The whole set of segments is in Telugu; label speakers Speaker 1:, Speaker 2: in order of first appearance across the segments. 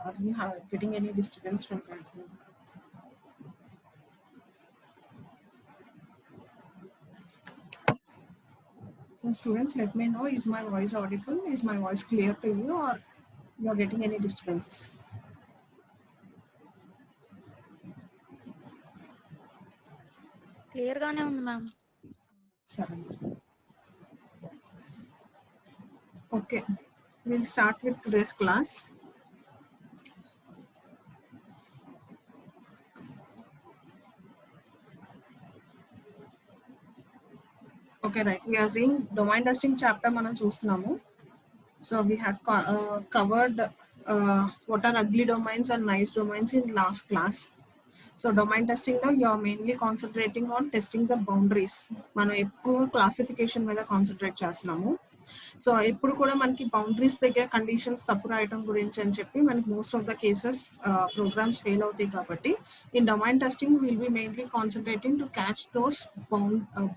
Speaker 1: are you getting any disturbance from background? So students, let me know, is my voice audible? Is my voice clear to you, or you are getting any disturbances?
Speaker 2: Clear gaane undi ma'am.
Speaker 1: Okay, we'll start with today's class. Okay, right. We are seeing domain testing chapter మనం చూస్తున్నాము. So we had covered what are ugly domains and nice domains in last class. So domain testing లో you are mainly concentrating on testing the boundaries. మనం ఎక్కువ క్లాసిఫికేషన్ మీద కాన్సన్ట్రేట్ చేస్తున్నాము. సో ఇప్పుడు కూడా మనకి బౌండరీస్ దగ్గర కండిషన్స్ తప్పు రాయటం గురించి అని చెప్పి మనకి most of the cases programs fail అవుతాయి కాబట్టి in domain testing will be mainly concentrating to catch those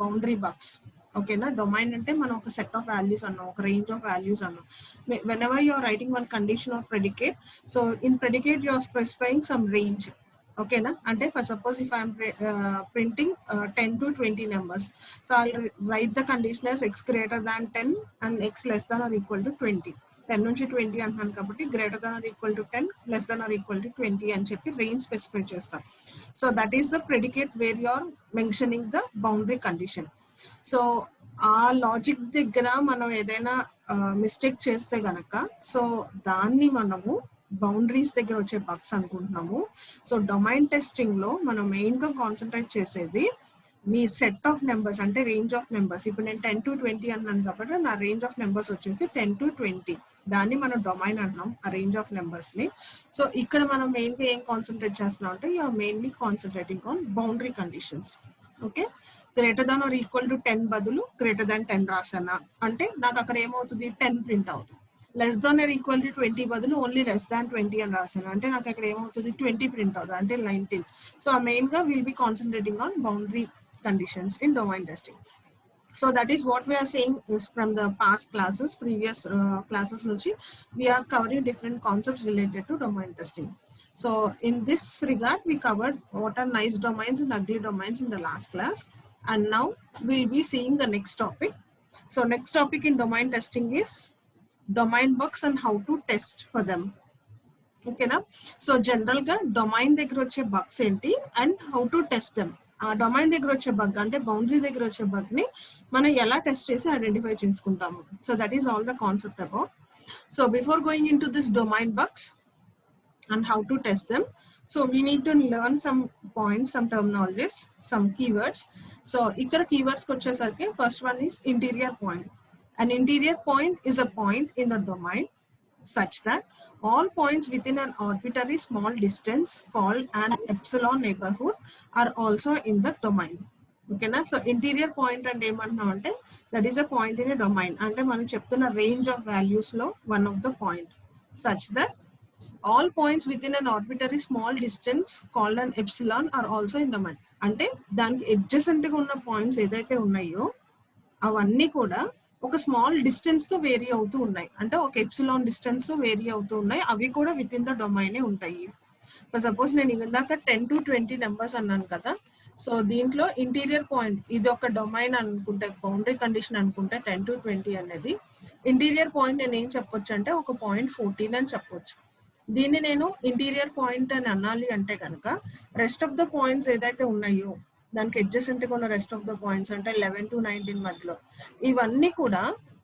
Speaker 1: boundary bugs. ఓకేనా, డొమైన్ అంటే మనం ఒక సెట్ ఆఫ్ వాల్యూస్ అన్నాం, ఒక రేంజ్ ఆఫ్ వాల్యూస్ అన్నాం. Whenever you're writing one condition of predicate, so in predicate you're specifying some range. ఓకేనా, అంటే for suppose if I'm printing 10 to 20 numbers, so I'll write the condition as x greater than 10 and x less than or equal to 20. 10 నుంచి 20 అంటున్నాను కాబట్టి greater than or equal to 10, less than or equal to 20 అని చెప్పి రేంజ్ స్పెసిఫై చేస్తాం. So that is the predicate where you are mentioning the boundary condition. So ఆ లాజిక్ దగ్గర మనం ఏదైనా మిస్టేక్ చేస్తే గనక సో దాన్ని మనము బౌండరీస్ దగ్గర వచ్చే బగ్స్ అనుకుంటున్నాము. సో డొమైన్ టెస్టింగ్ లో మనం మెయిన్ గా కాన్సన్ట్రేట్ చేసేది మీ సెట్ ఆఫ్ నెంబర్స్, అంటే రేంజ్ ఆఫ్ నెంబర్స్. ఇప్పుడు నేను 10 to 20 అన్నాను కాబట్టి నా రేంజ్ ఆఫ్ నెంబర్స్ వచ్చేసి 10 to 20. దాన్ని మనం డొమైన్ అంటున్నాం, ఆ రేంజ్ ఆఫ్ నెంబర్స్ ని. సో ఇక్కడ మనం మెయిన్ గా ఏం కాన్సన్ట్రేట్ చేస్తున్నాం అంటే you're mainly concentrating on boundary conditions. Okay, greater than or equal to 10 బదులు గ్రేటర్ దాన్ 10 రాసానా అంటే నాకు అక్కడ ఏమవుతుంది, 10 ప్రింట్ అవుతుంది. Less than or equal to 20 బదులు ఓన్లీ లెస్ దాన్ 20 అని రాసాను అంటే నాకు అక్కడ ఏమవుతుంది, 20 ప్రింట్ అవుతుంది, అంటే 19. సో మెయిన్ గా will be concentrating on boundary conditions in domain testing. So that is what we are saying is from the past classes, previous classes nuchi we are covering different concepts related to domain testing. So in this regard we covered what are nice domains and ugly domains in the last class, and now we'll be seeing the next topic. So next topic in domain testing is domain bugs and how to test for them. Okay na, so general ga domain దగ్గర వచ్చే bugs ఏంటి and how to test them. ఆ డొమైన్ దగ్గర వచ్చే బగ్ అంటే బౌండరీ దగ్గర వచ్చే బగ్ ని మనం ఎలా టెస్ట్ చేసి ఐడెంటిఫై చేసుకుంటాము. So that is all the concept about. So before going in to this domain bugs and how to test them, so we need to learn some points, some terminologies, some keywords. So ఇక్కడ కీవర్డ్స్కి వచ్చేసరికి first one is interior point. An interior point is a point in the domain such that all points within an arbitrary small distance called an epsilon neighborhood are also in the domain. Okay na, so interior point and ఏమన్నా అంటే that is a point in a domain అంటే మనం చెప్తున్న range of values లో one of the point such that all points within an arbitrary small distance called an epsilon are also in domain. అంటే దానికి adjacent గా ఉన్న పాయింట్స్ ఏదైతే ఉన్నాయో అవన్నీ కూడా ఒక స్మాల్ డిస్టెన్స్ తో వేరీ అవుతూ ఉన్నాయి, అంటే ఒక ఎప్సిలాన్ డిస్టెన్స్ తో వేరీ అవుతూ ఉన్నాయి, అవి కూడా విత్ ఇన్ ద డొమైనే ఉంటాయి. ఫర్ సపోజ్ నేను ఇందాక 10 to 20 నెంబర్స్ అన్నాను కదా, సో దీంట్లో ఇంటీరియర్ పాయింట్ ఇది ఒక డొమైన్ అనుకుంటే, బౌండరీ కండిషన్ అనుకుంటే 10 to 20 అనేది ఇంటీరియర్ పాయింట్ నేను ఏం చెప్పొచ్చు అంటే ఒక పాయింట్ 14 అని చెప్పొచ్చు. దీన్ని నేను ఇంటీరియర్ పాయింట్ అని అనాలి అంటే కనుక రెస్ట్ ఆఫ్ ద పాయింట్స్ ఏదైతే ఉన్నాయో దానికి అడ్జసెంట్ గా ఉన్న రెస్ట్ ఆఫ్ ద పాయింట్స్ అంటే 11 to 19 మధ్యలో ఇవన్నీ కూడా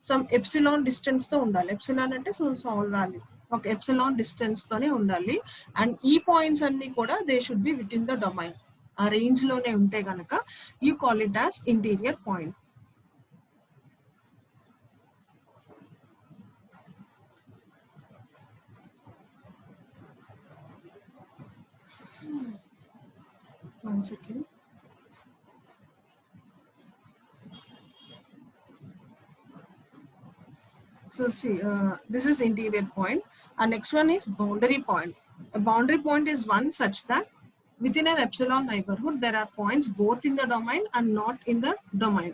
Speaker 1: సమ్ ఎప్సిలాన్ డిస్టెన్స్ తో ఉండాలి. ఎప్సిలాన్ అంటే స్మాల్ వాల్యూ, ఒక ఎప్సిలాన్ డిస్టెన్స్ తోనే ఉండాలి. అండ్ ఈ పాయింట్స్ అన్ని కూడా they should be within the domain, ఆ రేంజ్ లోనే ఉంటే గనక you call it as interior point. One second. So see, this is interior point. Our next one is boundary point. A boundary point is one such that within an epsilon neighborhood there are points both in the domain and not in the domain.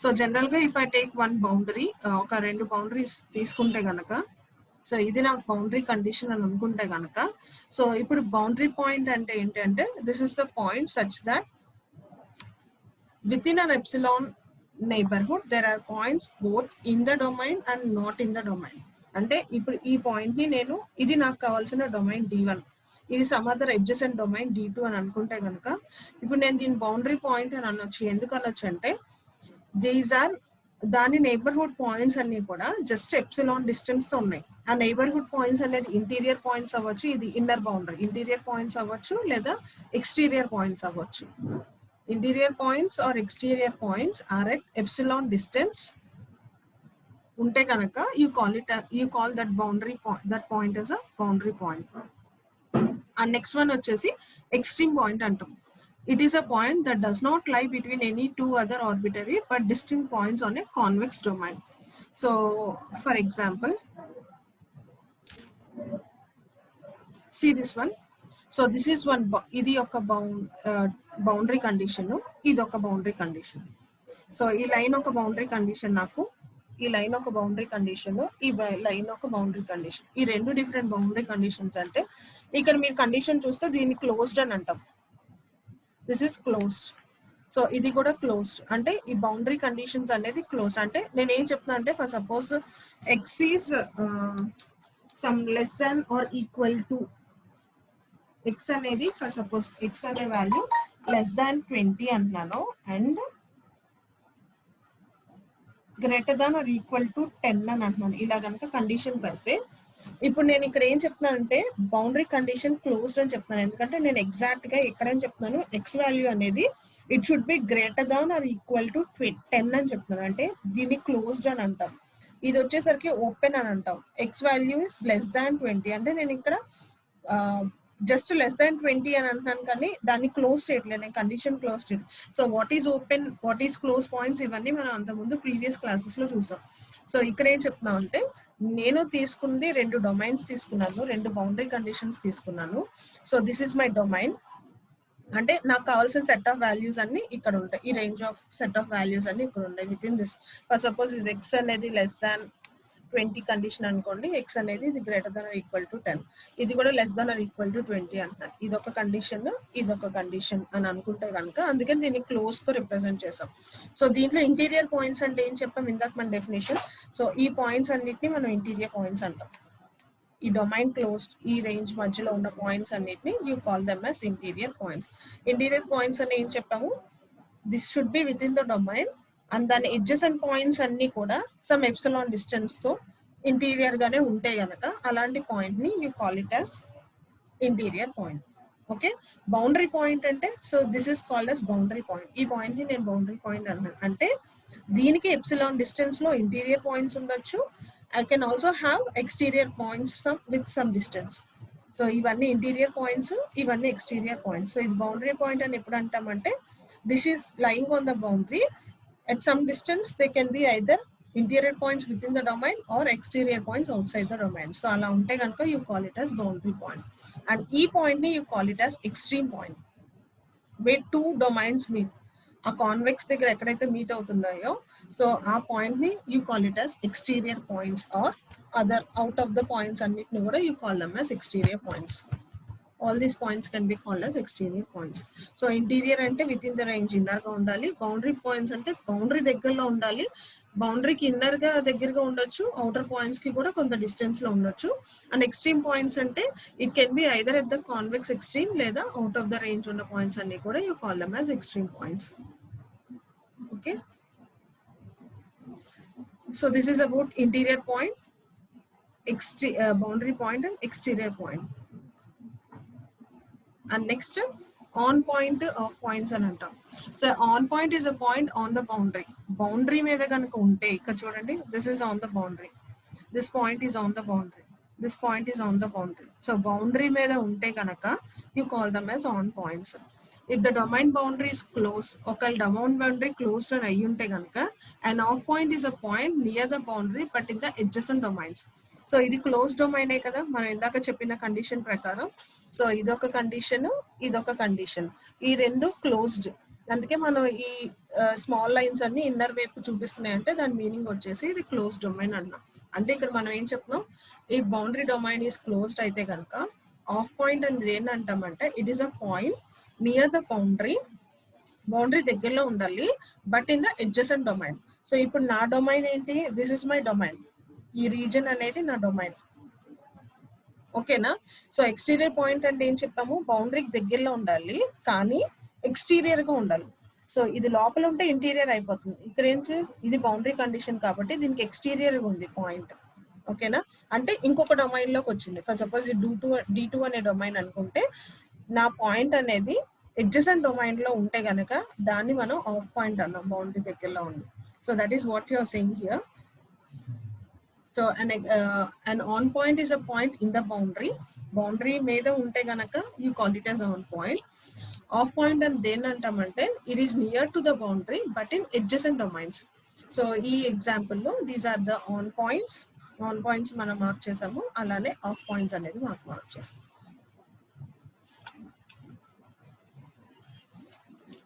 Speaker 1: So generally if I take one boundary, oka rendu boundaries తీసుకుంటే గనక సో ఇది నాకు బౌండరీ కండిషన్ అని అనుకుంటే కనుక, సో ఇప్పుడు బౌండరీ పాయింట్ అంటే ఏంటంటే this is the point such that within an epsilon neighborhood there are points both in the domain and not in the domain. అంటే ఇప్పుడు ఈ పాయింట్ ని నేను ఇది నాకు కావాల్సిన డొమైన్ D1, ఇది some other adjacent domain D2 అని అనుకుంటే కనుక ఇప్పుడు నేను దీని బౌండరీ పాయింట్ అని అనొచ్చు. ఎందుకు అనొచ్చు అంటే దీస్ ఆర్ దాని నైబర్హుడ్ పాయింట్స్ అన్ని కూడా జస్ట్ ఎప్సిలాన్ డిస్టెన్స్ తో ఉన్నాయి. ఆ నైబర్హుడ్ పాయింట్స్ అనేది ఇంటీరియర్ పాయింట్స్ అవ్వచ్చు, ఇది ఇన్నర్ బౌండరీ ఇంటీరియర్ పాయింట్స్ అవ్వచ్చు లేదా ఎక్స్టీరియర్ పాయింట్స్ అవ్వచ్చు. Interior points or exterior points are at epsilon distance unte kanaka you call that boundary point, that point as a boundary point. And next one vachesi extreme point antam. It is a point that does not lie between any two other arbitrary but distinct points on a convex domain. So for example, see this one. So this is one, ఇది ఒక బౌండరీ కండిషన్, ఇది ఒక బౌండరీ కండిషన్. సో ఈ లైన్ ఒక బౌండరీ కండిషన్, నాకు ఈ లైన్ ఒక బౌండరీ కండిషన్, ఈ లైన్ ఒక బౌండరీ కండిషన్. ఈ రెండు డిఫరెంట్ బౌండరీ కండిషన్స్ అంటే ఇక్కడ మీరు కండిషన్ చూస్తే దీన్ని క్లోజ్డ్ అని అంటాం. This is closed. సో ఇది కూడా క్లోజ్డ్ అంటే ఈ బౌండరీ కండిషన్స్ అనేది క్లోజ్డ్. అంటే నేను ఏం చెప్తున్నా అంటే for suppose X is some less than or equal to x అనేది ఫర్ సపోజ్ x అనే వాల్యూ లెస్ దాన్ 20 అంటున్నాను and greater than or equal to 10 అని అంటున్నాను. ఇలా కనుక కండిషన్ పెడితే ఇప్పుడు నేను ఇక్కడ ఏం చెప్తున్నానంటే బౌండరీ కండిషన్ క్లోజ్డ్ అని చెప్తున్నాను. ఎందుకంటే నేను ఎగ్జాక్ట్ గా ఎక్కడని చెప్తున్నాను x వాల్యూ అనేది it should be greater than or equal to 10 అని చెప్తున్నాను. అంటే దీన్ని క్లోజ్డ్ అని అంటాం. ఇది వచ్చేసరికి ఓపెన్ అని అంటాం. x value is less than 20 అంటే నేను ఇక్కడ జస్ట్ లెస్ దాన్ 20 అని అంటున్నాను కానీ దాన్ని క్లోజ్ చేయట్లేదు, నేను కండిషన్ క్లోజ్ చేయలేదు. So what is open, what is close points ఇవన్నీ మనం అంతకుముందు ప్రీవియస్ క్లాసెస్ లో చూసాం. సో ఇక్కడ ఏం చెప్తున్నాం అంటే నేను తీసుకుంది రెండు డొమైన్స్ తీసుకున్నాను, రెండు బౌండరీ కండిషన్స్ తీసుకున్నాను. So this is my domain అంటే నాకు కావాల్సిన సెట్ ఆఫ్ వాల్యూస్ అన్ని ఇక్కడ ఉంటాయి. ఈ range of set of values అన్ని ఇక్కడ ఉంటాయి with in this. For suppose ఇది ఎక్స్ అనేది లెస్ దాన్ 20 కండిషన్ అనుకోండి, ఎక్స్ అనేది ఇది greater than or equal to 10, ఇది కూడా less than or equal to 20 అంటారు. ఇదొక కండిషన్, ఇదొక కండిషన్ అని అనుకుంటే కనుక అందుకని దీన్ని క్లోజ్ తో రిప్రజెంట్ చేసాం. సో దీంట్లో ఇంటీరియర్ పాయింట్స్ అంటే ఏం చెప్పాం ఇందాక మన డెఫినేషన్. సో ఈ పాయింట్స్ అన్నిటిని మనం ఇంటీరియర్ పాయింట్స్ అంటాం. ఈ డొమైన్ క్లోజ్డ్ ఈ రేంజ్ మధ్యలో ఉన్న పాయింట్స్ అన్నిటిని you call them as interior points. Interior points అని ఏం చెప్పాము, this should be within the domain and దాని ఎడ్జసెంట్ పాయింట్స్ అన్ని కూడా సమ్ ఎప్సిలాన్ డిస్టెన్స్ తో ఇంటీరియర్ గానే ఉంటాయి కనుక అలాంటి పాయింట్ ని you call it as interior point. Okay, boundary point అంటే so this is called as boundary point. ఈ పాయింట్ ని నేను బౌండరీ పాయింట్ అన్నాను. అంటే దీనికి ఎప్సిలాన్ డిస్టెన్స్ లో ఇంటీరియర్ పాయింట్స్ ఉండొచ్చు, I can also have exterior points with some distance. So ఇవన్నీ ఇంటీరియర్ పాయింట్స్, ఇవన్నీ ఎక్స్టీరియర్ పాయింట్స్. సో ఇది బౌండరీ పాయింట్ అని ఎప్పుడు అంటామంటే this is lying on the boundary. At some distance, they can be either interior points within the domain or exterior points outside the domain. So, ala unte ganaka you call it as boundary point. And e point ni you call it as extreme point. Where two domains meet. A convex దగ్గర ఎక్కడైతే మీట్ అవుతున్నాయో సో ఆ పాయింట్ ని you call it as exterior points or other out of the points అన్నిటిని కూడా you call them as exterior points. All these points can be called as exterior points. So interior ante within the range inner ga undali, boundary points ante boundary దగ్గరలో ఉండాలి, బౌండరీ కి ఇన్నర్ గా దగ్గరగా ఉండొచ్చు, అవుటర్ పాయింట్స్ కి కూడా కొంత డిస్టెన్స్ లో ఉండొచ్చు. అండ్ ఎక్స్ట్రీమ్ పాయింట్స్ అంటే it can be either at the convex extreme లేదా అవుట్ ఆఫ్ ద రేంజ్ ఉన్న పాయింట్స్ అన్ని కూడా you call them as extreme points. Okay, so this is about interior point, boundary point and exterior point. And next on point of points అని అంటాం. So on point is a point on the boundary. Boundary మీద కనుక ఉంటే ఇక్కడ చూడండి this is on the boundary, this point is on the boundary, this point is on the boundary. So boundary మీద ఉంటే కనుక you call them as on points. If the domain boundary is close, ఒకవేళ డొమైన్ బౌండరీ క్లోజ్డ్ అని అయ్యి ఉంటే కనుక and of point is a point near the boundary but in the adjacent domains. So ఇది క్లోజ్ డొమైనే కదా మనం ఇందాక చెప్పిన కండిషన్ ప్రకారం. సో ఇదొక కండిషన్, ఇదొక కండిషన్, ఈ రెండు క్లోజ్డ్. అందుకే మనం ఈ స్మాల్ లైన్స్ అన్ని ఇన్నర్ వైపు చూపిస్తున్నాయి అంటే దాని మీనింగ్ వచ్చేసి ఇది క్లోజ్ డొమైన్ అన్నాం. అంటే ఇక్కడ మనం ఏం చెప్తున్నాం, ఈ బౌండరీ డొమైన్ ఈస్ క్లోజ్డ్ అయితే కనుక ఆఫ్ పాయింట్ అనేది ఏంటంటామంటే it is a point near the boundary దగ్గరలో ఉండాలి, but in the adjacent domain. So ఇప్పుడు నా డొమైన్ ఏంటి, దిస్ ఇస్ మై డొమైన్, ఈ రీజన్ అనేది నా డొమైన్. ఓకేనా? సో ఎక్స్టీరియర్ పాయింట్ అంటే ఏం చెప్పాము, బౌండరీకి దగ్గరలో ఉండాలి కానీ ఎక్స్టీరియర్ గా ఉండాలి. సో ఇది లోపల ఉంటే ఇంటీరియర్ అయిపోతుంది. ఇక్కడ ఏంటి, ఇది బౌండరీ కండిషన్ కాబట్టి దీనికి ఎక్స్టీరియర్ ఉంది పాయింట్. ఓకేనా? అంటే ఇంకొక డొమైన్ లోకి వచ్చింది. ఫర్ సపోజ్ D2 అనే డొమైన్ అనుకుంటే నా పాయింట్ అనేది ఎడ్జసెంట్ డొమైన్ లో ఉంటే గనక దాన్ని మనం ఆఫ్ పాయింట్ అన్నాం, బౌండరీ దగ్గరలో ఉంది. So that is what you are saying here. So an on point is a point in the boundary మీద ఉంటే గనక you call it as on point. Off point and దేని అంటామంటే it is near to the boundary but in adjacent domains. So ఈ ఎగ్జాంపుల్ లో these are the on points మనం మార్క్ చేసాము, అలానే ఆఫ్ పాయింట్స్ అనేది మార్క్ చేసాము.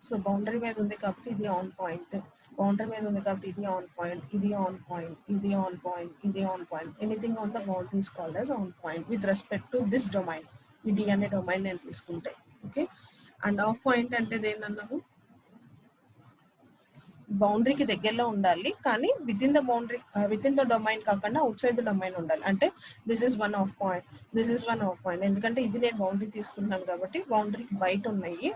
Speaker 1: సో బౌండరీ మీద ఉంది కాబట్టి ఇది ఆన్ పాయింట్, బౌండరీ మీద ఉంది కాబట్టి ఇది ఆన్ పాయింట్, ఇది ఆన్ పాయింట్, ఇది ఆన్ పాయింట్, ఇది on point. Anything on the boundary is called as on point with respect to this domain. ఈ డి అనే డొమైన్ నేను తీసుకుంటే. ఓకే, అండ్ ఆఫ్ పాయింట్ అంటే దేనన్నాము, బౌండరీకి దగ్గరలో ఉండాలి కానీ విత్ ఇన్ ద డొమైన్ కాకుండా అవుట్ సైడ్ ద డొమైన్ ఉండాలి. అంటే this is one of point, this is one of point. ఎందుకంటే ఇది నేను బౌండరీ తీసుకుంటున్నాను కాబట్టి బౌండరీకి బయట ఉన్నాయి,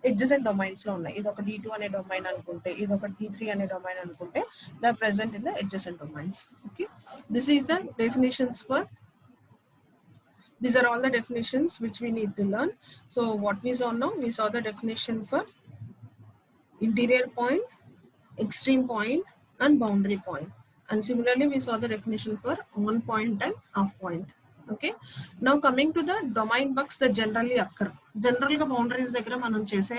Speaker 1: ఎడ్జసెంట్ డొమైన్స్ లో ఉన్నాయి. ఇది ఒక D2 అనే డొమైన్ అనుకుంటే, ఇది ఒక D3 అనే డొమైన్ అనుకుంటే, they are present in the adjacent domains. Okay, this is the definitions for, these are all the definitions which we need to learn. So what we saw now, we saw the definition for interior point, extreme point and boundary point, and similarly we saw the definition for on point and off point. Okay, now coming to the domain bugs that generally occur. General ga boundary దగ్గర మనం చేసే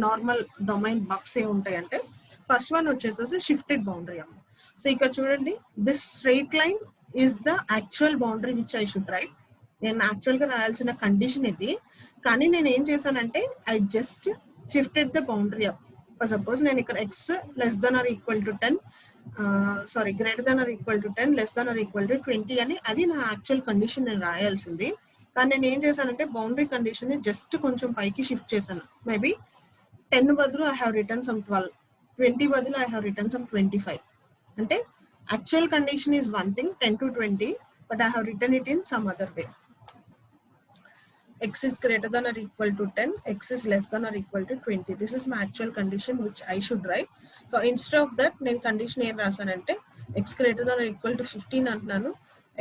Speaker 1: నార్మల్ డొమైన్ బగ్స్ ఏ ఉంటాయి అంటే, ఫస్ట్ వన్ వచ్చేసి షిఫ్టెడ్ బౌండరీ అమ్మ. సో ఇక్కడ చూడండి, this straight line is the actual boundary which I should right. నేను యాక్చువల్ గా రాయాల్సిన కండిషన్ ఇది, కానీ నేను ఏం చేశానంటే I just shifted the boundary up. Suppose నేను ఇక్కడ x less than or equal to 10, greater than or equal to 10, less than or equal to 20 అని, అది నా యాక్చువల్ కండిషన్ నేను రాయాల్సింది. కానీ నేను ఏం చేశానంటే బౌండరీ కండిషన్ ని జస్ట్ కొంచెం పైకి షిఫ్ట్ చేశాను. మేబీ 10 బదులు ఐ హావ్ రిటర్న్ సమ్ 12, 20 బదులు ఐ హావ్ రిటర్న్ సమ్ 25. అంటే actual condition is one thing, 10 to 20, but I have written it in some other way. X is greater than or equal to 10, x is less than or equal to 20. This is my actual condition which I should write. So instead of that, నేను కండిషన్ ఏం రాసానంటే x greater than or equal to 15 అంటున్నాను,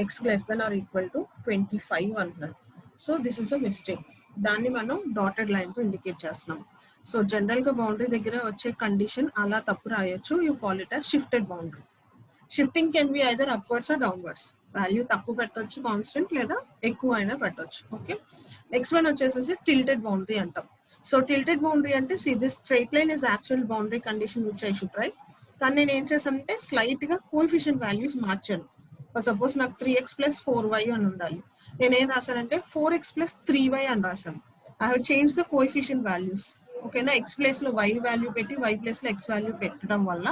Speaker 1: x less than or equal to 25 అంటున్నాను. So this is a mistake. దాన్ని మనం డాటెడ్ లైన్ తో ఇండికేట్ చేస్తున్నాం. సో జనరల్ గా బౌండరీ దగ్గర వచ్చే కండిషన్ అలా తప్పు రాయొచ్చు. You call it as shifted boundary. Shifting can be either upwards or downwards. Value తక్కువ పెట్టొచ్చు కాన్స్టెంట్, లేదా ఎక్కువ అయినా పెట్టొచ్చు. ఓకే, నెక్స్ట్ వన్ వచ్చేసి టిల్టెడ్ బౌండరీ అంటాం. సో టిల్టెడ్ బౌండరీ అంటే this straight line is actual boundary condition which I should write. కానీ నేను ఏం చేశానంటే స్లైట్ గా కోఎఫిషియంట్ వాల్యూస్ మార్చాను. సపోజ్ నాకు 3x + 4y అని ఉండాలి, నేనేం రాశానంటే 4x + 3y అని రాశాను. I have change the coefficient values. ఓకేనా, ఎక్స్ ప్లేస్ లో y వాల్యూ పెట్టి y ప్లేస్ లో x వాల్యూ పెట్టడం వల్ల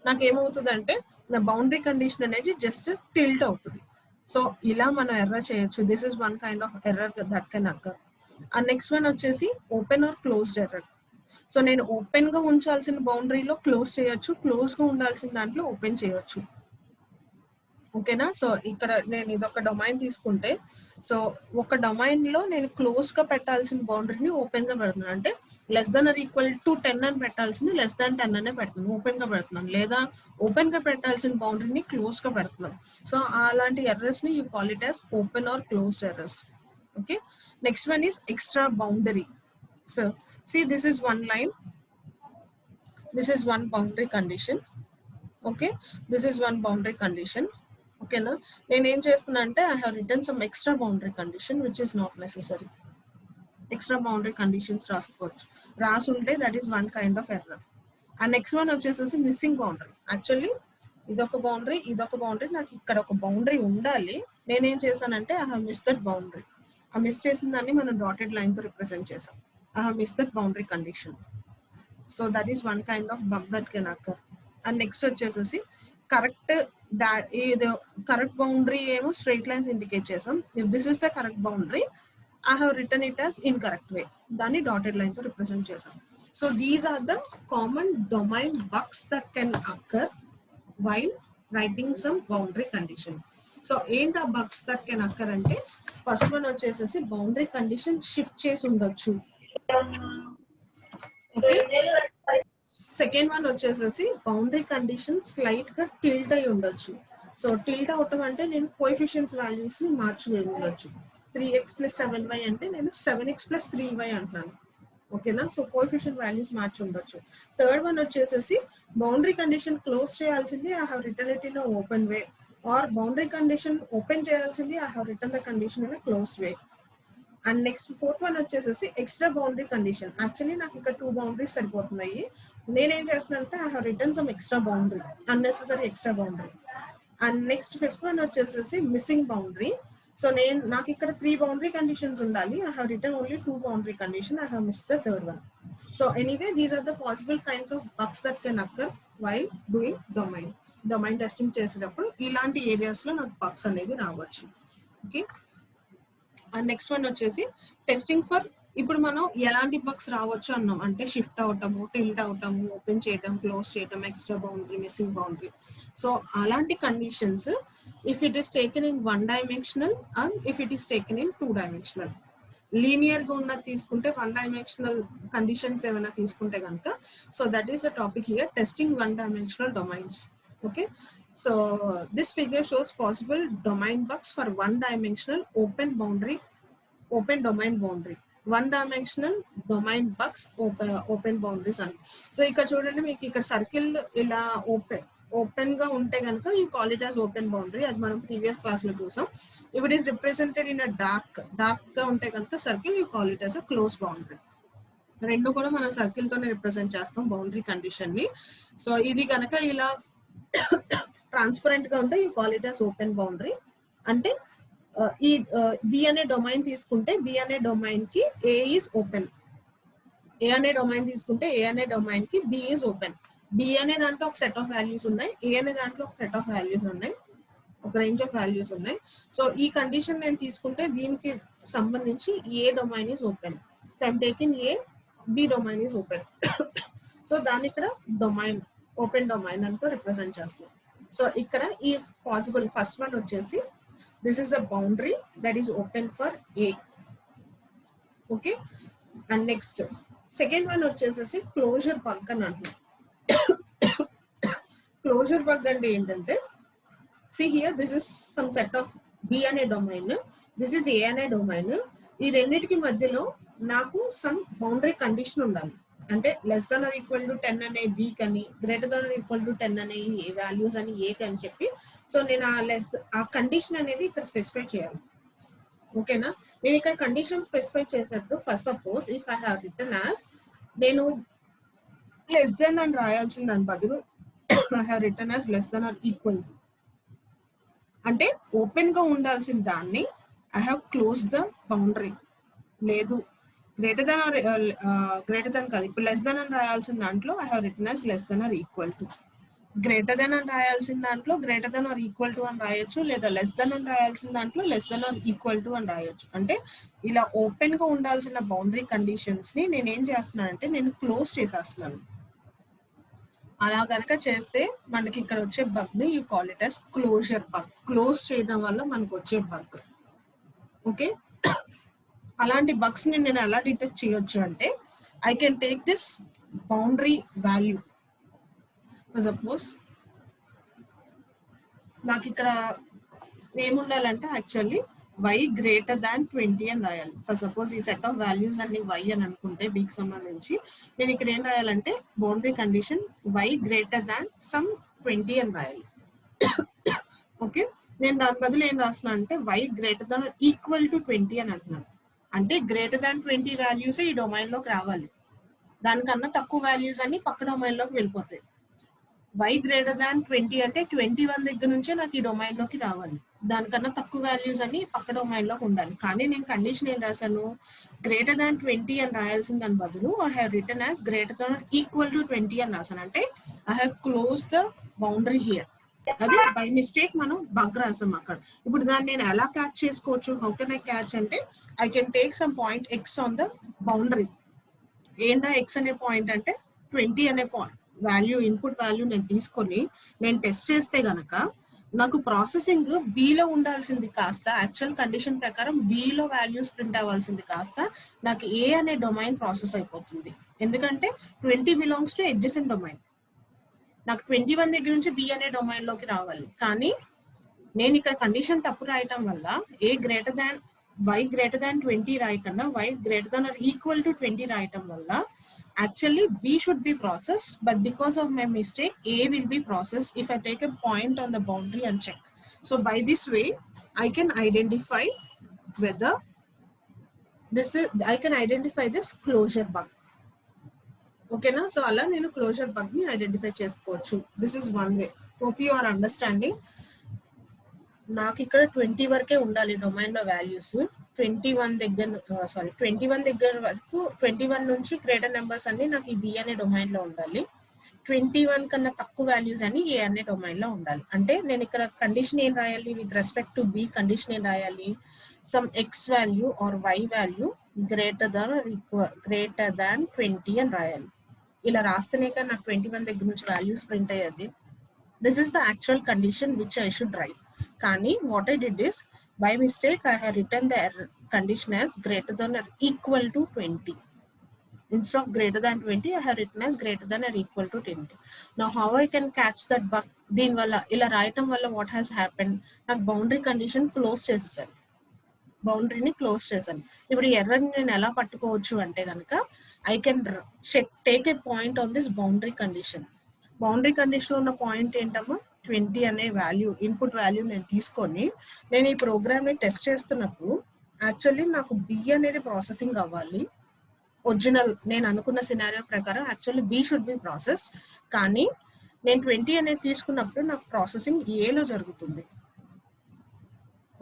Speaker 1: నాకు ఏమవుతుంది అంటే నా బౌండరీ కండిషన్ అనేది జస్ట్ టిల్ట్ అవుతుంది. సో ఇలా మనం ఎర్రర్ చేయొచ్చు. This is one kind of error that can occur. And next one వచ్చేసి open or closed error. So నేను ఓపెన్ గా ఉంచాల్సిన బౌండరీలో క్లోజ్ చేయొచ్చు, క్లోజ్ గా ఉండాల్సిన దాంట్లో ఓపెన్ చేయొచ్చు. ఓకేనా, సో ఇక్కడ నేను ఇదొక డొమైన్ తీసుకుంటే, సో ఒక డొమైన్ లో నేను క్లోజ్ గా పెట్టాల్సిన బౌండరీని ఓపెన్ గా పెడుతున్నాను. అంటే less than or equal to 10 అని పెట్టాల్సింది less than 10 అనే పెడుతున్నాను, ఓపెన్ గా పెడుతున్నాను. లేదా ఓపెన్ గా పెట్టాల్సిన బౌండరీని క్లోజ్ గా పెడుతున్నాను. సో అలాంటి ఎర్రర్స్ ని you call it as open or closed errors. Okay, next one is extra boundary. So see, this is one line, this is one boundary condition. Okay, this is one boundary condition. ఓకేనా, నేను ఏం చేస్తున్నా అంటే I have return some extra boundary condition which is not necessary. Extra boundary conditions రాసి ఉంటే that is one kind of error. And next one వచ్చేసి మిస్సింగ్ బౌండరీ. యాక్చువల్లీ ఇదొక బౌండరీ, నాకు ఇక్కడ ఒక బౌండరీ ఉండాలి, నేనేం చేశానంటే I have miss that boundary. ఆ మిస్ చేసిన దాన్ని మనం డాటెడ్ లైన్ తో రిప్రజెంట్ చేసాం. I have missed that boundary condition. So that is one kind of bug that can occur. And next వచ్చేసేసి కరెక్ట్ ఇది కరెక్ట్ బౌండరీ ఏమో స్ట్రైట్ లైన్స్ ఇండికేట్ చేసాం. If this is the correct boundary I have written it as incorrect way. దాన్ని dotted line తో రిప్రజెంట్ చేసాం. So these are the common domain bugs that can occur while writing some boundary condition. So ఏంటి ఆ bugs that can occur అంటే ఫస్ట్ వన్ వచ్చేసేసి బౌండరీ కండిషన్ షిఫ్ట్ చేసి ఉండొచ్చు. ఓకే, సెకండ్ వన్ వచ్చేసేసి బౌండరీ కండిషన్ స్లైట్ గా టిల్ట్ అయి ఉండొచ్చు. సో టిల్ట్ అవటం అంటే నేను కోఎఫిషియెంట్స్ వాల్యూస్ ని మార్చుకుని ఉండొచ్చు. 3x + 7y అంటే నేను 7x + 3y అంటున్నాను. ఓకేనా, సో కోఎఫిషియెంట్ వాల్యూస్ మార్చి ఉండొచ్చు. థర్డ్ వన్ వచ్చేసేసి బౌండరీ కండిషన్ క్లోజ్ చేయాల్సింది I have written it in open way, or boundary condition open చేయాల్సింది I have written the condition in close way. And next fourth one వచ్చేసేసి ఎక్స్ట్రా బౌండరీ కండిషన్. యాక్చువల్లీ నాకు ఇక్కడ 2 బౌండరీస్ సరిపోతున్నాయి, నేనేం చేస్తున్నానంటే I have written some extra boundary, unnecessary extra boundary. And next fifth one వచ్చేసేసి మిస్సింగ్ బౌండరీ. సో నాకు ఇక్కడ 3 బౌండరీ కండిషన్స్ ఉండాలి, I have written only 2 boundary condition, I have missed the third one. So anyway these are the possible kinds of bugs that can occur while doing domain testing చేసేటప్పుడు ఇలాంటి ఏరియాస్ లో నాకు బగ్స్ అనేది రావచ్చు. ఓకే, అండ్ నెక్స్ట్ వన్ వచ్చేసి టెస్టింగ్ ఫర్, ఇప్పుడు మనం ఎలాంటి బగ్స్ రావచ్చు అన్నాం అంటే షిఫ్ట్ అవటము, టిల్ట్ అవటము, ఓపెన్ చేయటం, క్లోజ్ చేయటం, extra boundary, missing boundary. So అలాంటి conditions if it is taken in 1 dimensional and if it is taken in 2 dimensional. Linear గా ఉన్నది తీసుకుంటే 1 డైమెన్షనల్ కండిషన్స్ ఏమైనా తీసుకుంటే కనుక, so that is the topic here, testing 1 dimensional domains. Okay, so this figure shows possible domain bugs for 1 dimensional open domain boundary, 1 dimensional domain bugs open boundaries అని. సో ఇక్కడ చూడండి, మీకు ఇక్కడ సర్కిల్ ఇలా ఓపెన్ గా ఉంటే కనుక you call it as open boundary, అది మనం ప్రీవియస్ క్లాస్ లో చూసాం. If it is represented in dark గా ఉంటే కనుక circle, you call it as a close boundary. రెండు కూడా మనం సర్కిల్ తోనే రిప్రజెంట్ చేస్తాం బౌండరీ కండిషన్ ని. సో ఇది కనుక ఇలా ట్రాన్స్పరెంట్ గా ఉంటే you call it as open boundary. అంటే ఈ బి అనే డొమైన్ తీసుకుంటే బి అనే డొమైన్ కి ఏ ఈజ్ ఓపెన్, ఏ అనే డొమైన్ తీసుకుంటే ఏ అనే డొమైన్ కి బి ఈజ్ ఓపెన్. బి అనే దాంట్లో ఒక సెట్ ఆఫ్ వాల్యూస్ ఉన్నాయి, ఏ అనే దాంట్లో ఒక సెట్ ఆఫ్ వాల్యూస్ ఉన్నాయి, ఒక రేంజ్ ఆఫ్ వాల్యూస్ ఉన్నాయి. సో ఈ కండిషన్ నేను తీసుకుంటే దీనికి సంబంధించి A domain is open. So I'm taking A, B domain is open. So దాన్ని ఇక్కడ డొమైన్, ఓపెన్ డొమైన్ అంతా రిప్రజెంట్ చేస్తాం. సో ఇక్కడ ఈ పాసిబుల్ ఫస్ట్ వన్ వచ్చేసి this is a boundary that is open for A. Okay, and next second one వచ్చేసేసి క్లోజర్ బగ్ అని అంటున్నాం. క్లోజర్ బగ్ అంటే ఏంటంటే, see here this is some set of B అనే డొమైన్, this is A అనే డొమైన్. ఈ రెండింటికి మధ్యలో నాకు సమ్ బౌండరీ కండిషన్ ఉండాలి. అంటే less than or equal to 10 అనే బి కని, greater than or equal to 10 అనే ఏ వాల్యూస్ అని ఏ కని చెప్పి, సో నేను ఆ కండిషన్ అనేది ఇక్కడ స్పెసిఫై చేయాలి. ఓకేనా, నేను ఇక్కడ కండిషన్ స్పెసిఫై చేసేటప్పుడు first suppose if I have written as, నేను లెస్ దెన్ అని రాయాల్సిన దాని బదులు I have written as less than or equal to, అంటే ఓపెన్ గా ఉండాల్సిన దాన్ని I have close the boundary. లేదు గ్రేటర్ దెన్ కాదు, ఇప్పుడు లెస్ దెన్ అని రాయాల్సిన దాంట్లో I have written as less than or equal to. Greater than అని రాయాల్సిన దాంట్లో greater than or equal to అని రాయొచ్చు, లేదా లెస్ దెన్ అని రాయాల్సిన దాంట్లో less than or equal to అని రాయొచ్చు. అంటే ఇలా ఓపెన్ గా ఉండాల్సిన బౌండరీ కండిషన్స్ ని నేను ఏం చేస్తున్నానంటే నేను క్లోజ్ చేసేస్తున్నాను. అలా కనుక చేస్తే మనకి ఇక్కడ వచ్చే బగ్ ని you call it as closure bug. Close చేయడం వల్ల మనకు వచ్చే బగ్. ఓకే, అలాంటి బగ్స్ ని నేను ఎలా డిటెక్ట్ చేయొచ్చు అంటే, I can take this boundary value. Suppose నాకు ఇక్కడ ఏముండాలంటే యాక్చువల్లీ y గ్రేటర్ దాన్ 20 అని రాయాలి. ఫర్ సపోజ్ ఈ సెట్ ఆఫ్ వాల్యూస్ అన్ని y అని అనుకుంటే బీకి సంబంధించి, నేను ఇక్కడ ఏం రాయాలంటే boundary condition y greater than some 20 అని రాయాలి. ఓకే, నేను దాని బదులు ఏం రాస్తున్నా అంటే y greater than equal to 20 అని అంటున్నాను. అంటే గ్రేటర్ దాన్ 20 వాల్యూస్ ఈ డొమైన్ లోకి రావాలి, దానికన్నా తక్కువ వాల్యూస్ అన్ని పక్క డొమైన్ లోకి వెళ్ళిపోతాయి. y గ్రేటర్ దాన్ 20 అంటే 21 దగ్గర నుంచే నాకు ఈ డొమైన్ లోకి రావాలి. దానికన్నా తక్కువ వాల్యూస్ అని పక్క డొమైన్ లో ఉండాలి. కానీ నేను కండిషన్ ఏం రాశాను, గ్రేటర్ దాన్ 20 అని రాయాల్సిన దాని బదులు I have return as greater than equal to 20 అని రాశాను. అంటే I have close the boundary here. అది బై మిస్టేక్ మనం బగ్ రాసాం అక్కడ. ఇప్పుడు దాన్ని నేను ఎలా క్యాచ్ చేసుకోవచ్చు, హౌ కెన్ ఐ క్యాచ్ అంటే I can take some point X on the boundary. ఏంటా ఎక్స్ అనే పాయింట్ అంటే 20 అనే పాయింట్ వాల్యూ, ఇన్పుట్ వాల్యూ నేను తీసుకొని నేను టెస్ట్ చేస్తే గనక నాకు ప్రాసెసింగ్ బిలో ఉండాల్సింది కాస్త యాక్చువల్ కండిషన్ ప్రకారం బిలో వాల్యూస్ ప్రింట్ అవ్వాల్సింది కాస్త నాకు ఏ అనే డొమైన్ ప్రాసెస్ అయిపోతుంది. ఎందుకంటే 20 బిలాంగ్స్ టు అడ్జసెంట్ డొమైన్. నాకు 21 దగ్గర నుంచి బి అనే డొమైన్ లోకి రావాలి. కానీ నేను ఇక్కడ కండిషన్ తప్పు రాయటం వల్ల A greater than y greater than 20 రాయకుండా y greater than or equal to 20 రాయటం వల్ల actually b should be processed, but because of my mistake a will be processed if I take a point on the boundary and check. So by this way I can identify whether I can identify this closure bug. Okay na? So ala nenu closure bug ni identify chesukochu. This is one way. Hope you are understanding. నాకు ఇక్కడ 20 వరకే ఉండాలి డొమైన్ లో వాల్యూస్. 21 దగ్గర వరకు 21 నుంచి గ్రేటర్ నెంబర్స్ అన్ని నాకు ఈ బి అనే డొమైన్ లో ఉండాలి. 21 కన్నా తక్కువ వాల్యూస్ అని ఏ అనే డొమైన్ లో ఉండాలి. అంటే నేను ఇక్కడ కండిషన్ ఏం రాయాలి, with respect to B condition ఏం రాయాలి, some X value or Y value greater than 20 అని రాయాలి. ఇలా రాస్తేనే కానీ నాకు 21 దగ్గర నుంచి వాల్యూస్ ప్రింట్ అయ్యేది. This is the actual condition which I should write. కానీ what I did is by mistake I have written the error condition as greater than or equal to 20. Instead of greater than 20 I have written as greater than or equal to 20. Now how I can catch that bug? దీని వల్ల ఇలా రాయటం వల్ల what has happened, నాకు బౌండరీ కండిషన్ క్లోజ్ చేసేసాను, బౌండరీని క్లోజ్ చేశాను. ఇప్పుడు ఈ ఎర్రర్ని నేను ఎలా పట్టుకోవచ్చు అంటే కనుక I can take a point on this boundary condition. Boundary condition ఉన్న పాయింట్ ఏంటమ్మా, 20 అనే వాల్యూ, ఇన్పుట్ వాల్యూ నేను తీసుకొని నేను ఈ ప్రోగ్రామ్ ని టెస్ట్ చేస్తున్నప్పుడు యాక్చువల్లీ నాకు బి అనేది ప్రాసెసింగ్ అవ్వాలి. ఒరిజినల్ నేను అనుకున్న సినారియో ప్రకారం actually be should be process. కానీ నేను 20 అనేది తీసుకున్నప్పుడు నాకు ప్రాసెసింగ్ ఏలో జరుగుతుంది.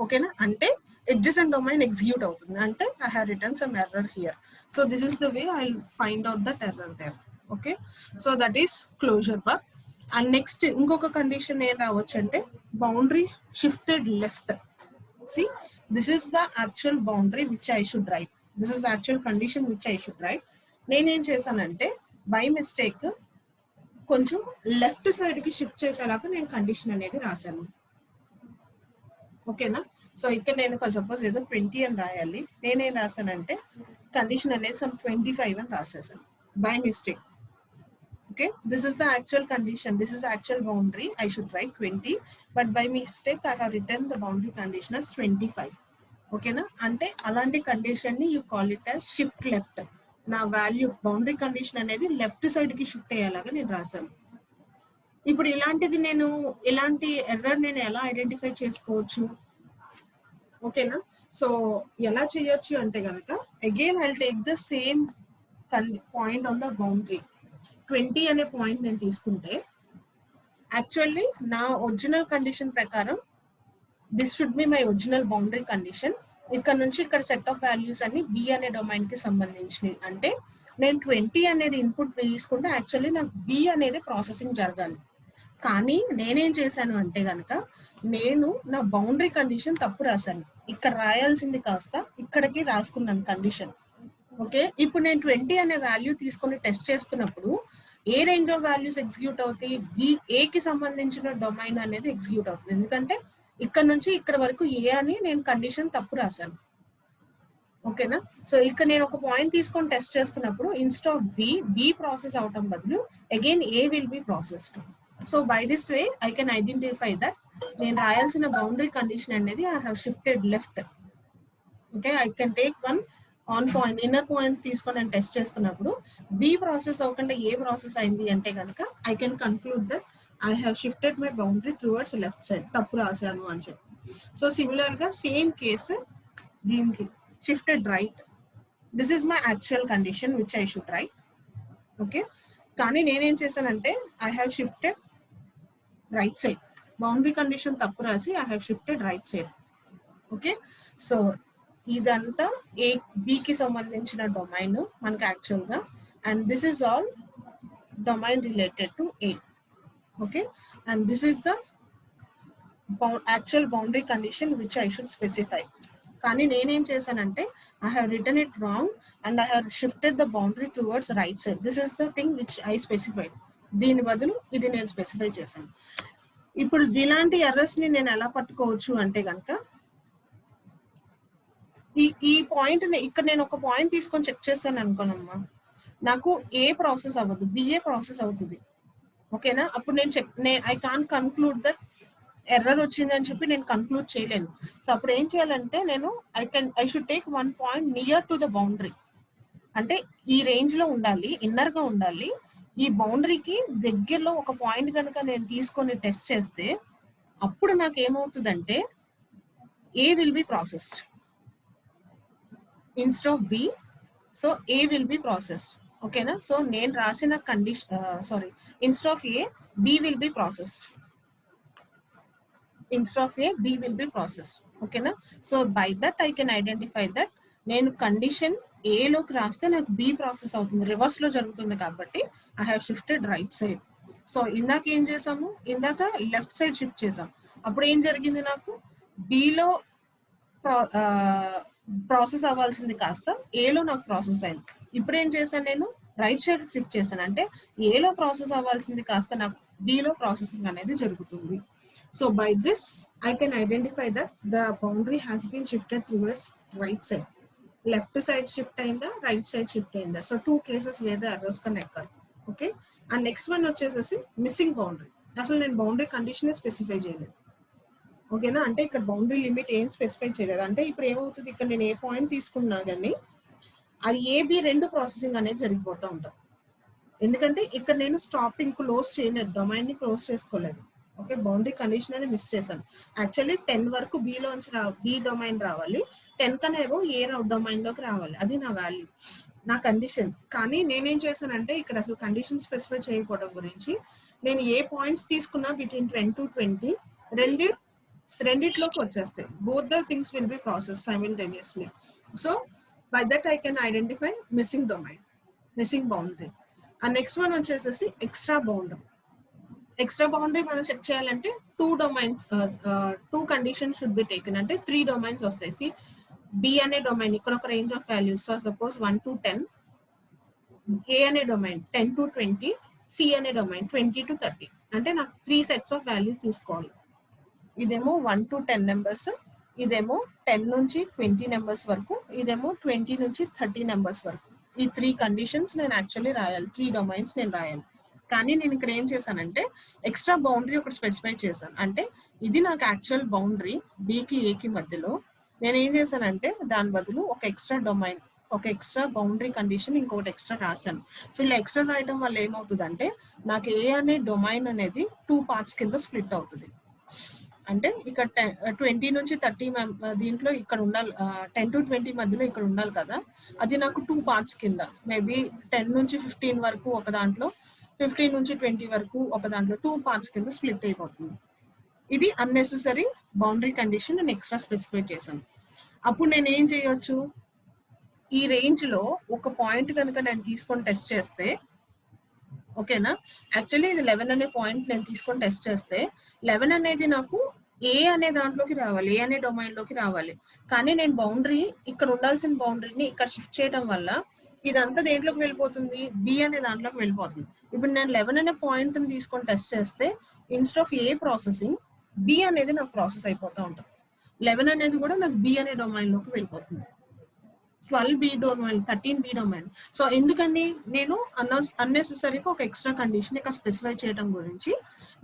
Speaker 1: ఓకేనా? అంటే adjacent domain execute అవుతుంది. అంటే I have written some error here. So this is the way I'll find out that error there. Okay, so that is closure bug. And next ఇంకొక కండిషన్ ఏం రావచ్చు అంటే boundary shifted left. See, this is the actual boundary which I should write. This is the actual condition which I should write. నేనేం చేశానంటే బై మిస్టేక్ కొంచెం లెఫ్ట్ సైడ్ కి షిఫ్ట్ చేసేలాగా నేను కండిషన్ అనేది రాశాను. ఓకేనా? సో ఇక్కడ నేను ఫర్ సపోజ్ ఏదో 20 అని రాయాలి, నేనేం రాశానంటే కండిషన్ అనేది సమ్ 25 అని రాసేసాను by mistake. Okay, this is the actual condition, this is the actual boundary, I should write 20, but by mistake I have written the boundary condition as 25. Okay na? Ante alanti condition ni you call it as shift left. Na value boundary condition anedi left side ki shift ayalaga nenu rasanu. ఇప్పుడు ఇలాంటిది నేను ఇలాంటి ఎర్రర్ నేను ఎలా ఐడెంటిఫై చేసుకోవచ్చు? ఓకేనా? సో ఎలా చేయొచ్చు అంటే కనుక again I will take the same point on the boundary. 20 అనే పాయింట్ నేను తీసుకుంటే యాక్చువల్లీ నా ఒరిజినల్ కండిషన్ ప్రకారం this should be my original boundary condition. ఇక్కడ నుంచి ఇక్కడ సెట్ ఆఫ్ వాల్యూస్ అన్ని బి అనే డొమైన్ కి సంబంధించినవి. అంటే నేను 20 అనేది ఇన్పుట్ తీసుకుంటే యాక్చువల్లీ నాకు బి అనేది ప్రాసెసింగ్ జరగాలి. కానీ నేనేం చేశాను అంటే కనుక నేను నా బౌండరీ కండిషన్ తప్పు రాశాను. ఇక్కడ రాయాల్సింది కాస్త ఇక్కడికి రాసుకున్నాను కండిషన్. ఓకే, ఇప్పుడు నేను 20 అనే వాల్యూ తీసుకొని టెస్ట్ చేస్తున్నప్పుడు ఏ రేంజ్ ఆఫ్ వాల్యూస్ ఎగ్జిక్యూట్ అవుతాయి, బి ఏకి సంబంధించిన డొమైన్ అనేది ఎగ్జిక్యూట్ అవుతుంది. ఎందుకంటే ఇక్కడ నుంచి ఇక్కడ వరకు ఏ అని నేను కండిషన్ తప్పు రాశాను. ఓకేనా? సో ఇక్కడ నేను ఒక పాయింట్ తీసుకొని టెస్ట్ చేస్తున్నప్పుడు ఇన్స్టెడ్ ఆఫ్ బి ప్రాసెస్ అవటం బదులు again A will be processed. So by this way I can identify that నేను రాయాల్సిన బౌండరీ కండిషన్ అనేది I have shifted left. Okay, I can take one on point inner point తీసుకొని నేను టెస్ట్ చేస్తున్నప్పుడు బి ప్రాసెస్ అవ్వకుండా ఏ ప్రాసెస్ అయింది అంటే కనుక I can conclude that I have shifted my boundary towards left side, తప్పు రాశాను అని చెప్పి. సో సిమిలర్ గా సేమ్ కేసు దీనికి shifted right. This is my actual condition which I should right. Okay, కానీ నేనేం చేశానంటే I have shifted right side. Boundary condition తప్పు రాసి I have shifted right side. Okay, so ఇదంతా ఏ బికి సంబంధించిన డొమైన్ మనకి యాక్చువల్గా, and this is all domain related to A. Okay, and this is the actual boundary condition which I should specify. కానీ నేనేం చేశానంటే I have written it wrong and I have shifted the boundary towards right side. This is the thing which I specified. దీని బదులు ఇది నేను స్పెసిఫై చేశాను. ఇప్పుడు ఇలాంటి ఎర్రర్స్ ని నేను ఎలా పట్టుకోవచ్చు అంటే కనుక ఈ పాయింట్ ఇక్కడ నేను ఒక పాయింట్ తీసుకొని చెక్ చేశాను అనుకోనమ్మా, నాకు ఏ ప్రాసెస్ అవ్వదు, బిఏ ప్రాసెస్ అవుతుంది. ఓకేనా, అప్పుడు నేను I can conclude that error వచ్చింది అని చెప్పి నేను కన్క్లూడ్ చేయలేను. సో అప్పుడు ఏం చేయాలంటే నేను I should take one point near to the boundary, అంటే ఈ రేంజ్ లో ఉండాలి, ఇన్నర్ గా ఉండాలి. ఈ బౌండరీకి దగ్గరలో ఒక పాయింట్ కనుక నేను తీసుకొని టెస్ట్ చేస్తే అప్పుడు నాకు ఏమవుతుందంటే A will be processed instead of B. So A will be processed. ఓకేనా, సో నేను రాసిన condition instead of A B will be processed. Instead of A, B will be processed. Okay na? So by that I can identify that నేను కండిషన్ A లోకి రాస్తే నాకు B ప్రాసెస్ అవుతుంది, రివర్స్ లో జరుగుతుంది కాబట్టి I have shifted right side. So ఇందాక ఏం చేసాము, ఇందాక లెఫ్ట్ సైడ్ షిఫ్ట్ చేసాం, అప్పుడు ఏం జరిగింది, నాకు B లో ప్రాసెస్ అవ్వాల్సింది కాస్త A లో నాకు ప్రాసెస్ అయింది. ఇప్పుడు ఏం చేశాను, నేను రైట్ సైడ్ షిఫ్ట్ చేశాను, అంటే A లో ప్రాసెస్ అవ్వాల్సింది కాస్త నాకు B లో ప్రాసెసింగ్ అనేది జరుగుతుంది. So by this, I can identify that the boundary has been shifted towards right side. Left side shift ayinda, right side shift ayinda. So two cases where the errors can occur. Okay. And next one vachesasi missing boundary. Asalu nenu boundary condition specify cheyaledu. Okay na, ante ikkada boundary limit em specify cheyaledu. Ante ippudu em avutundi, ikkada nenu A point తీసుకున్నా గానీ ఆ ఏబి రెండు ప్రాసెసింగ్ అనేది జరిగిపోతూ ఉంటాం. ఎందుకంటే ఇక్కడ నేను స్టాపింగ్ క్లోజ్ చేయలేదు, డొమైన్ ని క్లోజ్ చేసుకోలేదు. ఓకే, బౌండరీ కండిషన్ అని మిస్ చేశాను. యాక్చువల్లీ 10 వరకు బి డొమైన్ రావాలి, 10 కన్నా ఏవో ఏ డొమైన్ లోకి రావాలి, అది నా వాల్యూ, నా కండిషన్. కానీ నేనేం చేశానంటే ఇక్కడ అసలు కండిషన్ స్పెసిఫై చేయకపోవడం గురించి నేను ఏ పాయింట్స్ తీసుకున్నా బిట్వీన్ 10 to 20 రెండిట్లోకి వచ్చేస్తాయి. Both the things will be process simultaneously. So by that I can identify missing domain, missing boundary. ఆ నెక్స్ట్ వన్ వచ్చేసేసి ఎక్స్ట్రా బౌండరీ. ఎక్స్ట్రా బౌండరీ మనం చెక్ చేయాలంటే two conditions should be taken, అంటే 3 డొమైన్స్ వస్తాయి. బి అనే డొమైన్ ఇక్కడ ఒక range of values, suppose 1 to 10, ఏ అనే డొమైన్ 10 to 20, సి అనే డొమైన్ 20 to 30. అంటే నాకు 3 సెట్స్ ఆఫ్ వాల్యూస్ తీసుకోవాలి. ఇదేమో 1 to 10 నెంబర్స్, ఇదేమో 10 నుంచి 20 నెంబర్స్ వరకు, ఇదేమో 20 నుంచి 30 నెంబర్స్ వరకు. ఈ 3 కండిషన్స్ నేను యాక్చువల్లీ రాయాలి, 3 డొమైన్స్ నేను రాయాలి. కానీ నేను ఇక్కడ ఏం చేశానంటే ఎక్స్ట్రా బౌండరీ ఒకటి స్పెసిఫై చేశాను, అంటే ఇది నాకు యాక్చువల్ బౌండరీ బికి ఏకి మధ్యలో. నేను ఏం చేశానంటే దాని బదులు ఒక ఎక్స్ట్రా డొమైన్, ఒక ఎక్స్ట్రా బౌండరీ కండిషన్ ఇంకొకటి ఎక్స్ట్రా రాశాను. సో ఇలా ఎక్స్ట్రా రాయడం వల్ల ఏమవుతుందంటే నాకు ఏ అనే డొమైన్ అనేది 2 పార్ట్స్ కింద స్ప్లిట్ అవుతుంది. అంటే ఇక్కడ 20 నుంచి 30 దీంట్లో ఇక్కడ ఉండాలి, 10 to 20 మధ్యలో ఇక్కడ ఉండాలి కదా, అది నాకు 2 పార్ట్స్ కింద, మేబీ 10 నుంచి 15 వరకు ఒక దాంట్లో, 15 నుంచి 20 వరకు ఒక దాంట్లో 2 పార్ట్స్ కింద స్ప్లిట్ అయిపోతుంది. ఇది అన్నెసెసరీ బౌండరీ కండిషన్ నేను ఎక్స్ట్రా స్పెసిఫై చేశాను. అప్పుడు నేను ఏం చేయొచ్చు, ఈ రేంజ్ లో ఒక పాయింట్ కనుక నేను తీసుకొని టెస్ట్ చేస్తే, ఓకేనా, యాక్చువల్లీ ఇది 11 అనే పాయింట్ నేను తీసుకొని టెస్ట్ చేస్తే 11 అనేది నాకు ఏ అనే దాంట్లోకి రావాలి, ఏ అనే డొమైన్ లోకి రావాలి. కానీ నేను బౌండరీ ఇక్కడ ఉండాల్సిన బౌండరీని ఇక్కడ షిఫ్ట్ చేయడం వల్ల ఇదంతా దేంట్లోకి వెళ్ళిపోతుంది, బి అనే దాంట్లోకి వెళ్ళిపోతుంది. ఇప్పుడు నేను 11 అనే పాయింట్ తీసుకొని టెస్ట్ చేస్తే instead of A processing B అనేది నాకు ప్రాసెస్ అయిపోతూ ఉంటుంది. 11 అనేది కూడా నాకు బి అనే డొమైన్ లోకి వెళ్ళిపోతుంది. 12 B domain, 13 B domain. So ఎందుకని నేను అన్నెసెసరీగా ఒక ఎక్స్ట్రా కండిషన్ ఇక్కడ స్పెసిఫై చేయడం గురించి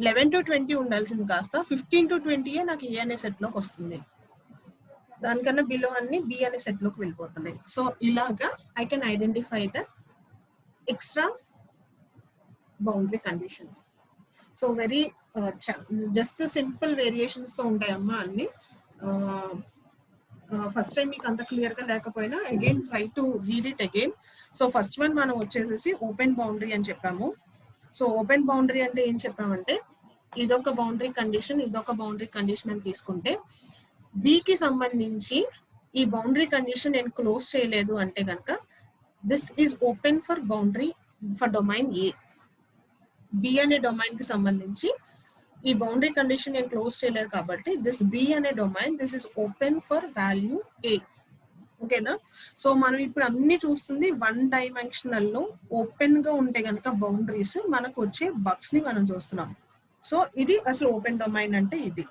Speaker 1: 11 to 20 ఉండాల్సింది కాస్త 15 to 20 నాకు ఏ అనే సెట్ లోకి వస్తుంది, దానికన్నా బిలో అన్ని బి అనే సెట్ లోకి వెళ్ళిపోతున్నాయి. సో ఇలాగా I can identify the extra boundary condition. So very just simple variations తో ఉంటాయమ్మా అన్ని. ఫస్ట్ టైం మీకు అంత క్లియర్ గా లేకపోయినా again try to read it again. So first one మనం వచ్చేసేసి ఓపెన్ బౌండరీ అని చెప్పాము. సో ఓపెన్ బౌండరీ అంటే ఏం చెప్పామంటే ఇదొక బౌండరీ కండిషన్, ఇదొక బౌండరీ కండిషన్ అని తీసుకుంటే బికి సంబంధించి ఈ బౌండరీ కండిషన్ నేను క్లోజ్ చేయలేదు అంటే కనుక this is open for boundary for domain A. B అనే డొమైన్ కి సంబంధించి ఈ బౌండరీ కండిషన్ నేను క్లోజ్ చేయలేదు కాబట్టి దిస్ బి అనే domain this is open for value A. ఓకేనా? సో మనం ఇప్పుడు అన్ని చూస్తుంది 1 డైమెన్షనల్ లో ఓపెన్ గా ఉంటే కనుక బౌండరీస్ మనకు వచ్చే బగ్స్ ని మనం చూస్తున్నాం. సో ఇది అసలు ఓపెన్ డొమైన్ అంటే ఇది.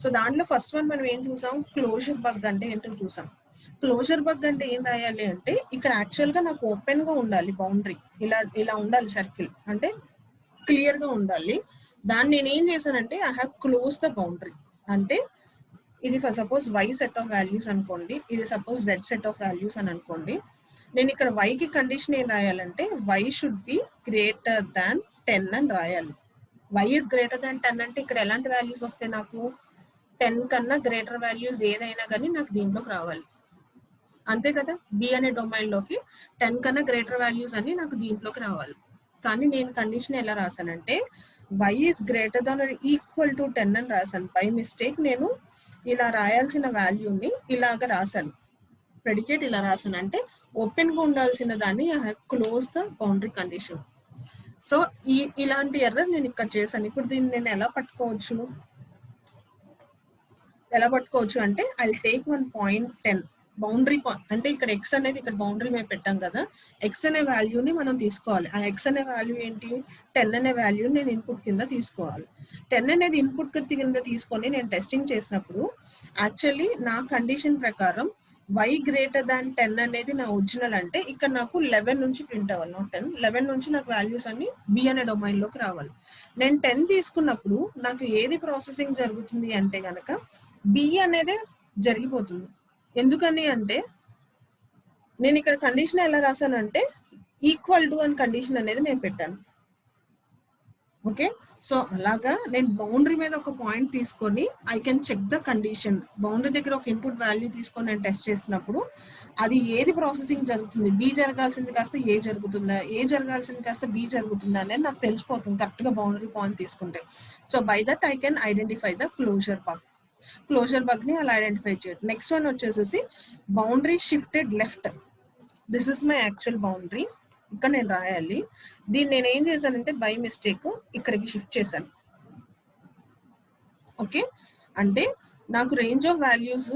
Speaker 1: సో దాంట్లో ఫస్ట్ వన్ మనం ఏం చూసాం, క్లోజర్ బగ్ అంటే ఏంటో చూసాం. క్లోజర్ బగ్ అంటే ఏం రాయాలి అంటే ఇక్కడ యాక్చువల్ గా నాకు ఓపెన్ గా ఉండాలి బౌండరీ, ఇలా ఉండాలి సర్కిల్, అంటే క్లియర్ గా ఉండాలి. దాన్ని నేను ఏం చేశానంటే I have close the boundary. అంటే ఇది for suppose y set of values అనుకోండి, ఇది suppose z set of values అని అనుకోండి. నేను ఇక్కడ y కి కండిషన్ ఏం రాయాలంటే y should be greater than 10 అని రాయాలి. y ఈస్ గ్రేటర్ దాన్ 10 అంటే ఇక్కడ ఎలాంటి వాల్యూస్ వస్తాయి, నాకు 10 కన్నా గ్రేటర్ వాల్యూస్ ఏదైనా కానీ నాకు దీంట్లోకి రావాలి. అంతే కదా, బి అనే డొమైన్ లోకి 10 కన్నా గ్రేటర్ వాల్యూస్ అన్ని నాకు దీంట్లోకి రావాలి. కానీ నేను కండిషన్ ఎలా రాశానంటే y is greater than or equal to 10 అని రాశాను. బై మిస్టేక్ నేను ఇలా రాయాల్సిన వాల్యూని ఇలాగ రాశాను, ప్రెడికేట్ ఇలా రాశాను. అంటే ఓపెన్ గా ఉండాల్సిన దాన్ని I have close the boundary condition. So ఇలాంటి ఎర్రర్ నేను ఇక్కడ చేశాను. ఇప్పుడు దీన్ని నేను ఎలా పట్టుకోవచ్చు అంటే I take 1 point 10 boundary point, అంటే ఇక్కడ ఎక్స్ అనేది ఇక్కడ బౌండరీ మేము పెట్టాం కదా, ఎక్స్ అనే వాల్యూని మనం తీసుకోవాలి. ఆ ఎక్స్ అనే వాల్యూ ఏంటి, 10 అనే వాల్యూని నేను ఇన్పుట్ కింద తీసుకోవాలి. 10 అనేది ఇన్పుట్ కింద తీసుకొని నేను టెస్టింగ్ చేసినప్పుడు యాక్చువల్లీ నా కండిషన్ ప్రకారం y గ్రేటర్ దాన్ 10 అనేది నా ఒరిజినల్, అంటే ఇక్కడ నాకు 11 నుంచి ప్రింట్ అవ్వాలి, నాట్ 10, 11 నుంచి నాకు వాల్యూస్ అన్ని బి అనే డొమైన్ లోకి రావాలి. నేను 10 తీసుకున్నప్పుడు నాకు ఏది ప్రాసెసింగ్ జరుగుతుంది అంటే కనుక బి అనేది జరిగిపోతుంది. ఎందుకని అంటే నేను ఇక్కడ కండిషన్ ఎలా రాశానంటే ఈక్వల్ టు అని కండిషన్ అనేది నేను పెట్టాను. ఓకే, సో అలాగా నేను బౌండరీ మీద ఒక పాయింట్ తీసుకొని I can check the condition. Boundary దగ్గర ఒక ఇన్పుట్ వాల్యూ తీసుకొని నేను టెస్ట్ చేసినప్పుడు అది ఏది ప్రాసెసింగ్ జరుగుతుంది, బి జరగాల్సింది కాస్త ఏ జరుగుతుందా, ఏ జరగాల్సింది కాస్త బి జరుగుతుందా అనేది నాకు తెలిసిపోతుంది కరెక్ట్ గా బౌండరీ పాయింట్ తీసుకుంటే. So by that I can identify the closure bug. Closure bug ని అలా ఐడెంటిఫై చేయడం. నెక్స్ట్ వన్ వచ్చేసేసి boundary shifted left. This is my actual boundary, ఇక్కడ నేను రాయాలి. దీన్ని నేను ఏం చేశానంటే బై మిస్టేక్ ఇక్కడికి షిఫ్ట్ చేశాను. ఓకే, అంటే నాకు రేంజ్ ఆఫ్ వాల్యూస్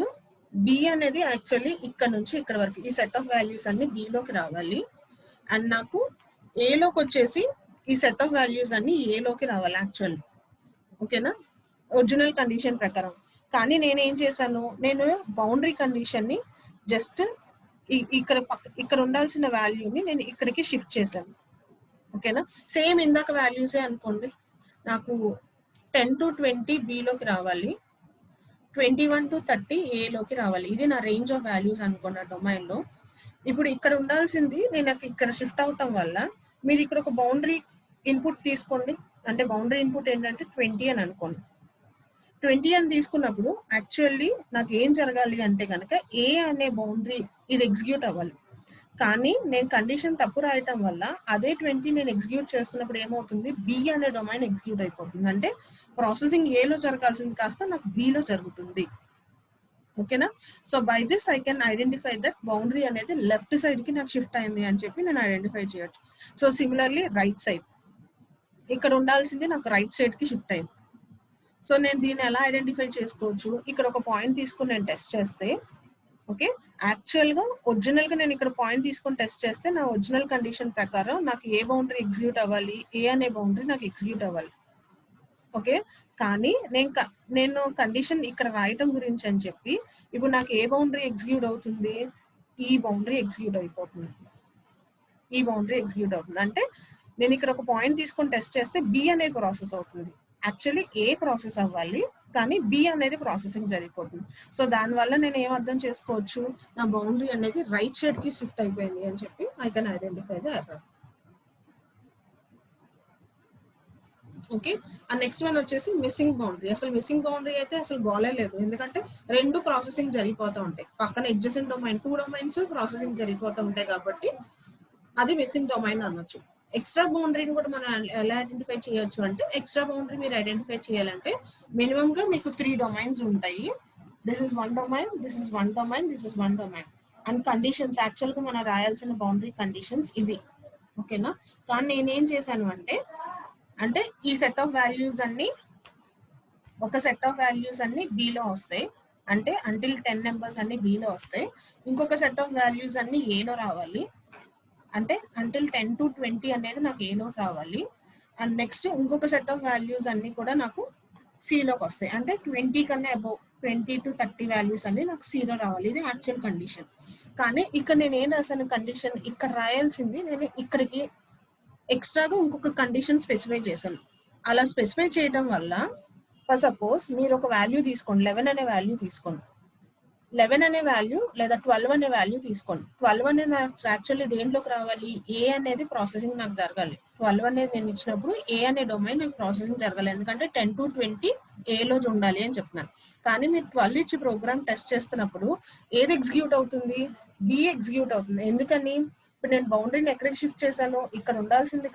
Speaker 1: బి అనేది యాక్చువల్లీ ఇక్కడ నుంచి ఇక్కడ వరకు ఈ సెట్ ఆఫ్ వాల్యూస్ అన్ని బిలోకి రావాలి, అండ్ నాకు ఏలోకి వచ్చేసి ఈ సెట్ ఆఫ్ వాల్యూస్ అన్ని ఏలోకి రావాలి యాక్చువల్లీ. ఓకేనా, ఒరిజినల్ కండిషన్ ప్రకారం. కానీ నేను ఏం చేశాను, నేను బౌండరీ కండిషన్ ని జస్ట్ ఇక్కడ ఉండాల్సిన వాల్యూని నేను ఇక్కడికి షిఫ్ట్ చేశాను. ఓకేనా, సేమ్ ఇందాక వాల్యూసే అనుకోండి, నాకు 10 to 20 బిలోకి రావాలి, 21 to 30 ఏలోకి రావాలి. ఇది నా రేంజ్ ఆఫ్ వాల్యూస్ అనుకున్న డొమైన్ లో. ఇప్పుడు ఇక్కడ ఉండాల్సింది నేను ఇక్కడ షిఫ్ట్ అవటం వల్ల మీరు ఇక్కడ ఒక బౌండరీ ఇన్పుట్ తీసుకోండి. అంటే బౌండరీ ఇన్పుట్ ఏంటంటే 20 అని అనుకోండి. 20 అని తీసుకున్నప్పుడు యాక్చువల్లీ నాకు ఏం జరగాలి అంటే కనుక ఏ అనే బౌండరీ ఇది ఎగ్జిక్యూట్ అవ్వాలి. కానీ నేను కండిషన్ తప్పు రాయటం వల్ల అదే 20 నేను ఎగ్జిక్యూట్ చేస్తున్నప్పుడు ఏమవుతుంది, బి అనే డొమైన్ ఎగ్జిక్యూట్ అయిపోతుంది. అంటే ప్రాసెసింగ్ ఏలో జరగాల్సింది కాస్త నాకు బిలో జరుగుతుంది. ఓకేనా, so by this I can identify that boundary అనేది లెఫ్ట్ సైడ్ కి నాకు షిఫ్ట్ అయింది అని చెప్పి నేను ఐడెంటిఫై చేయొచ్చు. సో సిమిలర్లీ రైట్ సైడ్, ఇక్కడ ఉండాల్సింది నాకు రైట్ సైడ్ కి షిఫ్ట్ అయింది. సో నేను దీన్ని ఎలా ఐడెంటిఫై చేసుకోవచ్చు, ఇక్కడ ఒక పాయింట్ తీసుకుని నేను టెస్ట్ చేస్తే, ఓకే, యాక్చువల్ గా ఒరిజినల్ గా నేను ఇక్కడ పాయింట్ తీసుకొని టెస్ట్ చేస్తే నా ఒరిజినల్ కండిషన్ ప్రకారం నాకు ఏ బౌండరీ ఎగ్జిక్యూట్ అవ్వాలి, ఏ అనే బౌండరీ నాకు ఎగ్జిక్యూట్ అవ్వాలి. ఓకే, కానీ నేను కండిషన్ ఇక్కడ రాయటం గురించి అని చెప్పి ఇప్పుడు నాకు ఏ బౌండరీ ఎగ్జిక్యూట్ అవుతుంది, ఈ బౌండరీ ఎగ్జిక్యూట్ అయిపోతుంది. ఈ బౌండరీ ఎగ్జిక్యూట్ అవుతుంది అంటే నేను ఇక్కడ ఒక పాయింట్ తీసుకొని టెస్ట్ చేస్తే బి అనేది ప్రాసెస్ అవుతుంది. యాక్చువల్లీ ఏ ప్రాసెస్ అవ్వాలి కానీ బి అనేది ప్రాసెసింగ్ జరిగిపోతుంది. సో దానివల్ల నేను ఏం అర్థం చేసుకోవచ్చు, నా బౌండరీ అనేది రైట్ సైడ్ కి షిఫ్ట్ అయిపోయింది అని చెప్పి I can identify the error. Okay, ఆ నెక్స్ట్ వన్ వచ్చేసి మిస్సింగ్ బౌండరీ. అసలు మిస్సింగ్ బౌండరీ అయితే అసలు గోలే లేదు, ఎందుకంటే రెండు ప్రాసెసింగ్ జరిగిపోతూ ఉంటాయి. పక్కన అడ్జసెంట్ డొమైన్ 2 డొమైన్స్ ప్రాసెసింగ్ జరిగిపోతూ ఉంటాయి కాబట్టి అది మిస్సింగ్ డొమైన్ అనొచ్చు. ఎక్స్ట్రా బౌండరీని కూడా మనం ఎలా ఐడెంటిఫై చేయొచ్చు అంటే, ఎక్స్ట్రా బౌండరీ మీరు ఐడెంటిఫై చేయాలంటే మినిమం గా మీకు 3 డొమైన్స్ ఉంటాయి. This is 1 domain, this is 1 domain, this is 1 domain and conditions actual గా మనం రాయాల్సిన బౌండరీ కండిషన్స్ ఇవి. ఓకేనా? కానీ నేనేం చేశాను అంటే ఈ సెట్ ఆఫ్ వాల్యూస్ అన్ని ఒక సెట్ ఆఫ్ వాల్యూస్ అన్ని బిలో వస్తాయి, అంటే అంటిల్ 10 నెంబర్స్ అన్ని బిలో వస్తాయి. ఇంకొక సెట్ ఆఫ్ వాల్యూస్ అన్ని ఏలో రావాలి, అంటే అంటిల్ 10 to 20 అనేది నాకు ఏలో రావాలి. అండ్ నెక్స్ట్ ఇంకొక సెట్ ఆఫ్ వాల్యూస్ అన్ని కూడా నాకు సిలోకి వస్తాయి, అంటే 20 కన్నా అబౌవ్ 20 to 30 వాల్యూస్ అన్ని నాకు సిలో రావాలి. ఇది యాక్చువల్ కండిషన్. కానీ ఇక్కడ నేను ఏం రాసాను కండిషన్, ఇక్కడ రాయాల్సింది నేను ఇక్కడికి ఎక్స్ట్రాగా ఇంకొక కండిషన్ స్పెసిఫై చేశాను. అలా స్పెసిఫై చేయడం వల్ల ఫర్ సపోజ్ మీరు ఒక వాల్యూ తీసుకోండి, 11 అనే వాల్యూ తీసుకోండి, 11 అనే వాల్యూ లేదా 12 అనే వాల్యూ తీసుకోండి. 12 అనే నాకు యాక్చువల్లీ దేంట్లోకి రావాలి, ఏ అనేది ప్రాసెసింగ్ నాకు జరగాలి. 12 అనేది నేను ఇచ్చినప్పుడు ఏ అనే డొమైన్ నాకు ప్రాసెసింగ్ జరగాలి, ఎందుకంటే 10 to 20 ఏలో ఉండాలి అని చెప్తున్నాను. కానీ మీరు 12 ఇచ్చి ప్రోగ్రామ్ టెస్ట్ చేస్తున్నప్పుడు ఏది ఎగ్జిక్యూట్ అవుతుంది, బి ఎగ్జిక్యూట్ అవుతుంది. ఎందుకని, ఇప్పుడు నేను బౌండరీని ఎక్కడికి షిఫ్ట్ చేశాను, ఇక్కడ ఉండాల్సింది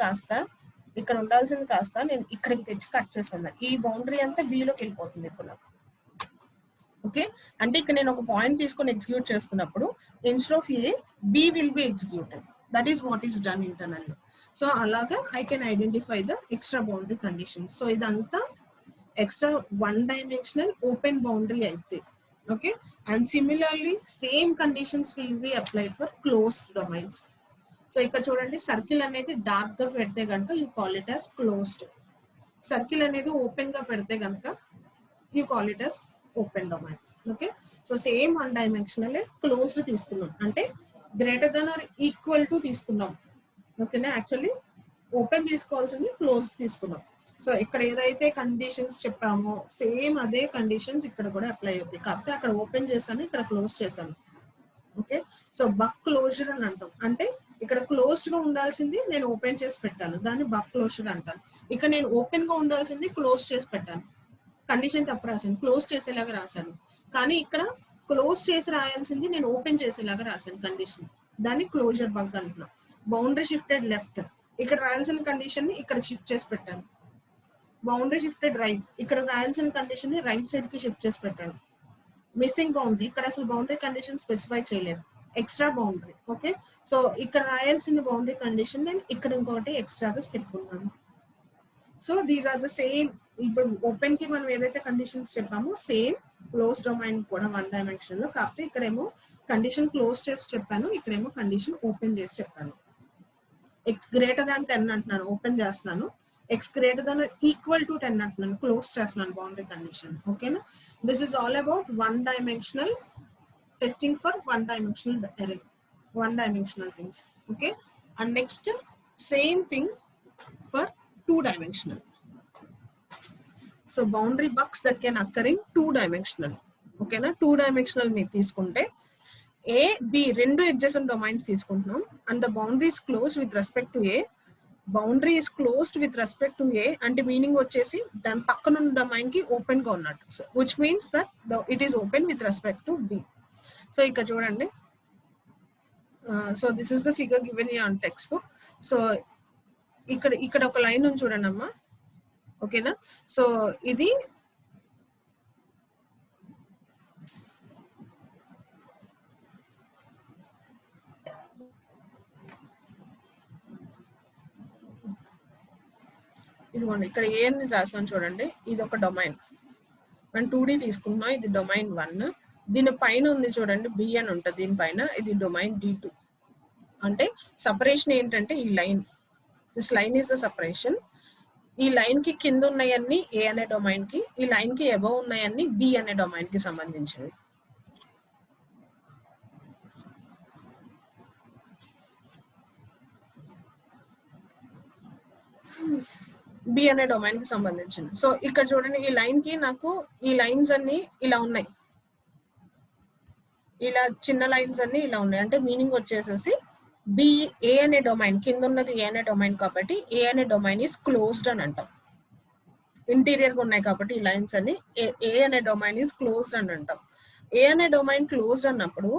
Speaker 1: కాస్త నేను ఇక్కడికి తెచ్చి కట్ చేశాను. ఈ బౌండరీ అంతా బిలోకి వెళ్ళిపోతుంది ఇప్పుడు నాకు. ఓకే, అంటే ఇక్కడ నేను ఒక పాయింట్ తీసుకొని ఎగ్జిక్యూట్ చేస్తున్నప్పుడు instead of A B will be executed. That is what is done internally. So అలాగా I can identify the extra boundary conditions. So ఇదంతా ఎక్స్ట్రా 1 డైమెన్షనల్ ఓపెన్ బౌండరీ అయితే. Okay, and similarly same conditions will be applied for closed domains. So ఇక్కడ చూడండి, సర్కిల్ అనేది డార్క్ గా పెడితే కనుక you call it as closed. Circle అనేది ఓపెన్ గా పెడితే కనుక you call it as open domain. Okay, so same 1 dimensional closed తీసుకున్నాం, అంటే greater than or equal to తీసుకున్నాం. ఓకేనా, యాక్చువల్లీ ఓపెన్ తీసుకోవాల్సింది క్లోజ్డ్ తీసుకున్నాం. సో ఇక్కడ ఏదైతే కండిషన్స్ చెప్పామో సేమ్ అదే కండిషన్స్ ఇక్కడ కూడా అప్లై అవుతాయి, కాకపోతే అక్కడ ఓపెన్ చేశాను, ఇక్కడ క్లోజ్ చేశాను. ఓకే, సో బక్ క్లోజర్ అని అంటాం, అంటే ఇక్కడ క్లోజ్డ్ గా ఉండాల్సింది నేను ఓపెన్ చేసి పెట్టాను, దాన్ని బక్ క్లోజర్ అంటాను. ఇక్కడ నేను ఓపెన్ గా ఉండాల్సింది క్లోజ్ చేసి పెట్టాను, కండిషన్ తప్పు రాశాను, క్లోజ్ చేసేలాగా రాశాను. కానీ ఇక్కడ క్లోజ్ చేసి రాయాల్సింది నేను ఓపెన్ చేసేలాగా రాశాను కండిషన్, దాన్ని క్లోజర్ బగ్ అంటున్నాం. బౌండరీ షిఫ్టెడ్ లెఫ్ట్, ఇక్కడ రాయాల్సిన కండిషన్ ని ఇక్కడ షిఫ్ట్ చేసి పెట్టాను. బౌండరీ షిఫ్టెడ్ రైట్, ఇక్కడ రాయాల్సిన కండిషన్ ని రైట్ సైడ్ కి షిఫ్ట్ చేసి పెట్టాను. మిస్సింగ్ బౌండరీ, ఇక్కడ అసలు బౌండరీ కండిషన్ స్పెసిఫై చేయలేదు, ఎక్స్ట్రా బౌండరీ. ఓకే, సో ఇక్కడ రాయాల్సిన బౌండరీ కండిషన్ నేను ఇక్కడ ఇంకొకటి ఎక్స్ట్రాగా పెట్టుకున్నాను. So these are the same. ఇప్పుడు ఓపెన్ కి మనం ఏదైతే కండిషన్స్ చెప్పామో సేమ్ క్లోజ్ డొమైన్ కూడా 1 డైమెన్షన్ లో, కాకపోతే ఇక్కడేమో కండిషన్ క్లోజ్ చేసి చెప్పాను, ఇక్కడేమో కండిషన్ ఓపెన్ చేసి చెప్పాను. ఎక్స్ గ్రేటర్ దాన్ 10 అంటున్నాను, ఓపెన్ చేస్తున్నాను. X greater than equal to 10 అంటున్నాను, క్లోజ్ చేస్తున్నాను బౌండరీ కండిషన్. ఓకేనా, this is all about 1 dimensional testing for 1 dimensional array, 1 dimensional things. Okay, and next same thing for 2 dimensional. So boundary bugs that can occur in 2 dimensional. Okay na, 2 dimensional me తీసుకుంటే A, B రెండు adjacent domains తీసుకుంటున్నాం, and the boundary is closed with respect to A. Boundary is closed with respect to A అంటే మీనింగ్ వచ్చేసి దాని పక్కన ఉన్న డొమైన్ కి ఓపెన్ గా ఉన్నట్టు. So which means that it is open with respect to B. So ఇక్కడ చూడండి, so this is the figure given here on textbook. So ఇక్కడ ఒక లైన్ ఉంది చూడండి అమ్మా. ఓకేనా, సో ఇది ఇదిగోండి, ఇక్కడ ఏ అని రాసాను చూడండి, ఇది ఒక డొమైన్. మనం 2D తీసుకున్నాం, ఇది డొమైన్ 1. దీని పైన ఉంది చూడండి బి అని ఉంటుంది, దీనిపైన ఇది డొమైన్ D2. అంటే సపరేషన్ ఏంటంటే ఈ line, this line is the separation. ఈ లైన్ కి కింద ఉన్నాయన్ని ఏ అనే డొమైన్ కి, ఈ లైన్ కి అబవ్ ఉన్నాయన్ని బి అనే డొమైన్ కి సంబంధించినవి. బి అనే డొమైన్ కి సంబంధించింది. సో ఇక్కడ చూడండి, ఈ లైన్ కి నాకు ఈ లైన్స్ అన్ని ఇలా ఉన్నాయి, ఇలా చిన్న లైన్స్ అన్ని ఇలా ఉన్నాయి, అంటే మీనింగ్ వచ్చేసేసి బి ఏ అనే డొమైన్ కింద ఉన్నది ఏ అనే డొమైన్ కాబట్టి ఏ అనే డొమైన్ ఈస్ క్లోజ్డ్ అని అంటాం. ఇంటీరియర్ గా ఉన్నాయి కాబట్టి ఈ లైన్స్ అన్ని ఏ అనే డొమైన్ ఈస్ క్లోజ్డ్ అని అంటాం. ఏ అనే డొమైన్ క్లోజ్డ్ అన్నప్పుడు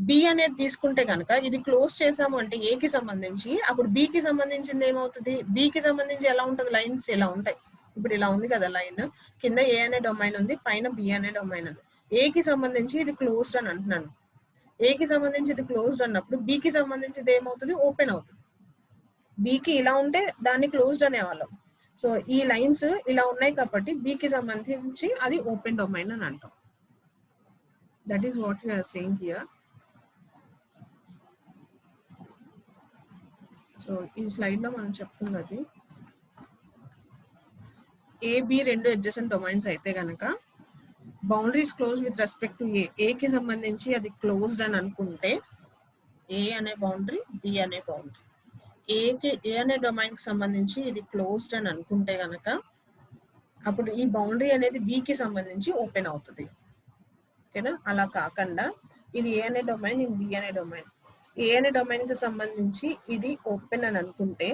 Speaker 1: బి అనేది తీసుకుంటే కనుక ఇది క్లోజ్ చేసాము అంటే ఏకి సంబంధించి, అప్పుడు బికి సంబంధించింది ఏమవుతుంది, బికి సంబంధించి ఎలా ఉంటుంది, లైన్స్ ఇలా ఉంటాయి. ఇప్పుడు ఇలా ఉంది కదా లైన్, కింద ఏ అనే డొమైన్ ఉంది, పైన బి అనే డొమైన్ ఉంది. ఏకి సంబంధించి ఇది క్లోజ్డ్ అని అంటున్నాను. ఏకి సంబంధించి ఇది క్లోజ్డ్ అన్నప్పుడు బికి సంబంధించి ఇది ఏమవుతుంది, ఓపెన్ అవుతుంది. బికి ఇలా ఉంటే దాన్ని క్లోజ్డ్ అనేవాళ్ళం. సో ఈ లైన్స్ ఇలా ఉన్నాయి కాబట్టి బికి సంబంధించి అది ఓపెన్ డొమైన్ అని అంటాం. That is what we are saying here. So ఈ స్లైడ్ లో మనం చెప్తున్నది ఏబి రెండు అడ్జసెంట్ డొమైన్స్ అయితే గనక boundaries close with respect to ఏకి సంబంధించి అది క్లోజ్డ్ అని అనుకుంటే ఏ అనే బౌండరీ, బి అనే బౌండరీ, ఏ అనే డొమైన్ కి సంబంధించి ఇది క్లోజ్డ్ అని అనుకుంటే గనక అప్పుడు ఈ బౌండరీ అనేది బికి సంబంధించి ఓపెన్ అవుతుంది. ఓకేనా? అలా కాకుండా ఇది ఏ అనే డొమైన్, ఇది బి అనే డొమైన్, ఏ అనే డొమైన్ కి సంబంధించి ఇది ఓపెన్ అని అనుకుంటే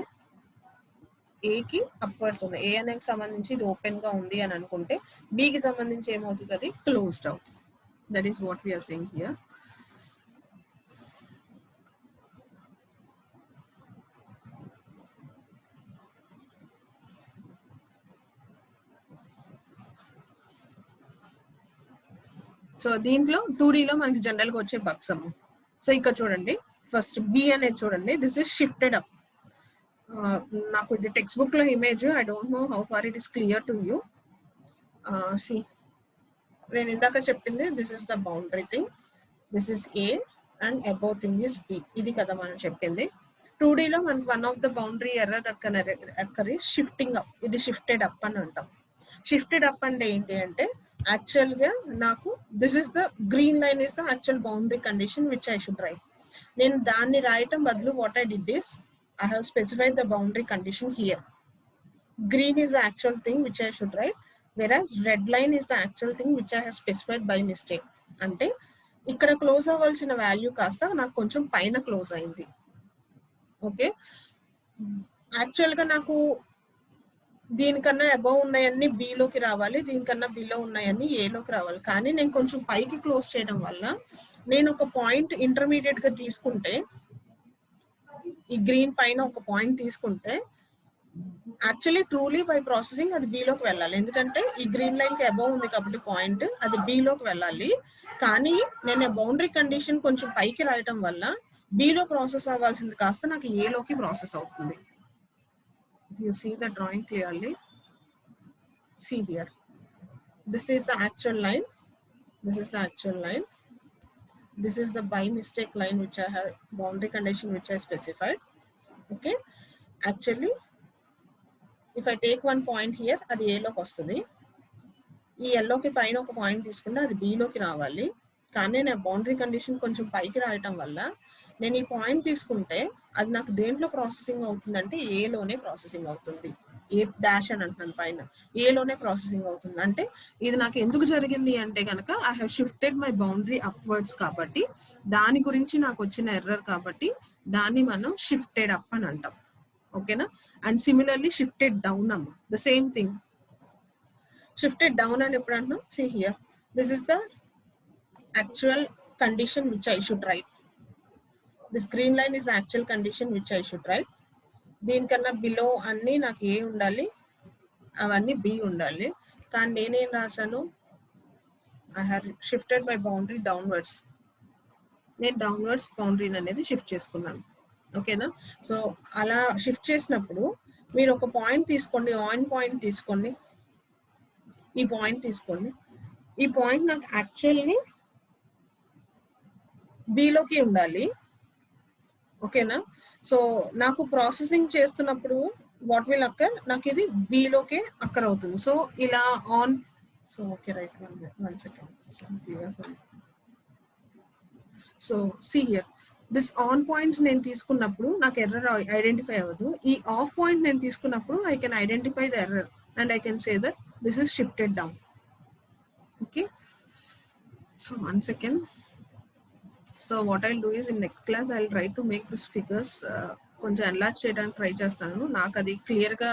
Speaker 1: ఏకి అప్వర్డ్స్ ఉంది, ఏ అనేది సంబంధించి ఇది ఓపెన్ గా ఉంది అని అనుకుంటే బికి సంబంధించి ఏమవుతుంది, అది క్లోజ్డ్ అవుతుంది. That is what we are saying here. So దీంట్లో 2Dలో మనకి జనరల్ గా వచ్చే బగ్స్ అమ్మ. సో ఇక్కడ చూడండి, ఫస్ట్ బి అనేది చూడండి, దిస్ ఇస్ షిఫ్టెడ్ అప్. నాకు ఇది టెక్స్ట్ బుక్ లో image, I don't know how far it is clear to you. See, నేను ఇందాక చెప్పింది this is the boundary thing, this is A and above thing is B, ఇది కదా మనం చెప్పింది. 2Dలో మనకి one of the boundary error occur is shifting up, ఇది షిఫ్టెడ్ అప్ అని అంటాం. షిఫ్టెడ్ అప్ అంటే ఏంటి అంటే యాక్చువల్ గా నాకు this is the green line is the actual boundary condition which I should right. నేను దాన్ని రాయటం బదులు what I did is I have specified the boundary condition here. Green is the actual thing which I should write, whereas red line is the actual thing which I have specified by mistake. అంటే ఇక్కడ క్లోజ్ అవ్వాల్సిన వాల్యూ కాస్త నాకు కొంచెం పైన క్లోజ్ అయింది. ఓకే, యాక్చువల్ గా నాకు దీనికన్నా అబౌవ్ ఉన్నాయన్నీ బిలోకి రావాలి, దీనికన్నా బిలో ఉన్నాయన్నీ ఏలోకి రావాలి. కానీ నేను కొంచెం పైకి క్లోజ్ చేయడం వల్ల నేను ఒక పాయింట్ ఇంటర్మీడియట్ గా తీసుకుంటే, ఈ గ్రీన్ పైన ఒక పాయింట్ తీసుకుంటే యాక్చువల్లీ ట్రూలీ బై ప్రాసెసింగ్ అది బిలోకి వెళ్ళాలి, ఎందుకంటే ఈ గ్రీన్ లైన్ కి అబౌవ్ ఉంది కాబట్టి పాయింట్ అది బిలోకి వెళ్ళాలి. కానీ నేను బౌండరీ కండిషన్ కొంచెం పైకి రాయటం వల్ల బిలో ప్రాసెస్ అవ్వాల్సింది కాస్త నాకు ఏలోకి ప్రాసెస్ అవుతుంది. You see the drawing clearly. See here, this is the actual line, this is the actual line, this is the by mistake line which I have boundary condition which I specified. Okay, actually if I take one point here అది A లోకి వస్తుంది, ఈ ఎల్లోకి పైన ఒక పాయింట్ తీసుకుంటే అది B లోకి రావాలి. కానీ నేను బౌండరీ కండిషన్ కొంచెం పైకి రాయటం వల్ల నేను ఈ పాయింట్ తీసుకుంటే అది నాకు దేంట్లో ప్రాసెసింగ్ అవుతుందంటే A లోనే ప్రాసెసింగ్ అవుతుంది. ఏ డాష్ అని అంటున్నాను, పైన ఏలోనే ప్రాసెసింగ్ అవుతుంది. అంటే ఇది నాకు ఎందుకు జరిగింది అంటే కనుక I have shifted my boundary upwards, కాబట్టి దాని గురించి నాకు వచ్చిన ఎర్రర్, కాబట్టి దాన్ని మనం షిఫ్టెడ్ అప్ అని అంటాం. ఓకేనా? అండ్ సిమిలర్లీ షిఫ్టెడ్ డౌన్ అమ్మ, the same thing. Shifted down అని ఎప్పుడు అంటున్నాం, see here, this is the actual condition which I should write, this green line is the actual condition which I should write. దీనికన్నా బిలో అన్ని నాకు ఏ ఉండాలి, అవన్నీ బి ఉండాలి. కానీ నేనేం రాశాను, I have shifted my boundary downwards, నేను డౌన్వర్డ్స్ బౌండరీ అనేది షిఫ్ట్ చేసుకున్నాను. ఓకేనా? సో అలా షిఫ్ట్ చేసినప్పుడు మీరు ఒక పాయింట్ తీసుకోండి, ఆన్ పాయింట్ తీసుకోండి, ఈ పాయింట్ తీసుకోండి, ఈ పాయింట్ నాకు యాక్చువల్లీ బిలోకి ఉండాలి. ఓకేనా? సో నాకు ప్రాసెసింగ్ చేస్తున్నప్పుడు వాట్ విల్ అక్కర్, నాకు ఇది బిలోకే అక్కర్ అవుతుంది. సో ఇలా on, so okay right, one second. So see here, this on points నేను తీసుకున్నప్పుడు నాకు ఎర్రర్ ఐడెంటిఫై అవ్వదు. ఈ ఆఫ్ పాయింట్ నేను తీసుకున్నప్పుడు I can identify the error and I can say that this is shifted down. Okay, so one second. So what I'll do is in next class I'll try to make this figures కొంచెం ఎన్లార్జ్ చేయడానికి ట్రై చేస్తాను. నాకు అది క్లియర్గా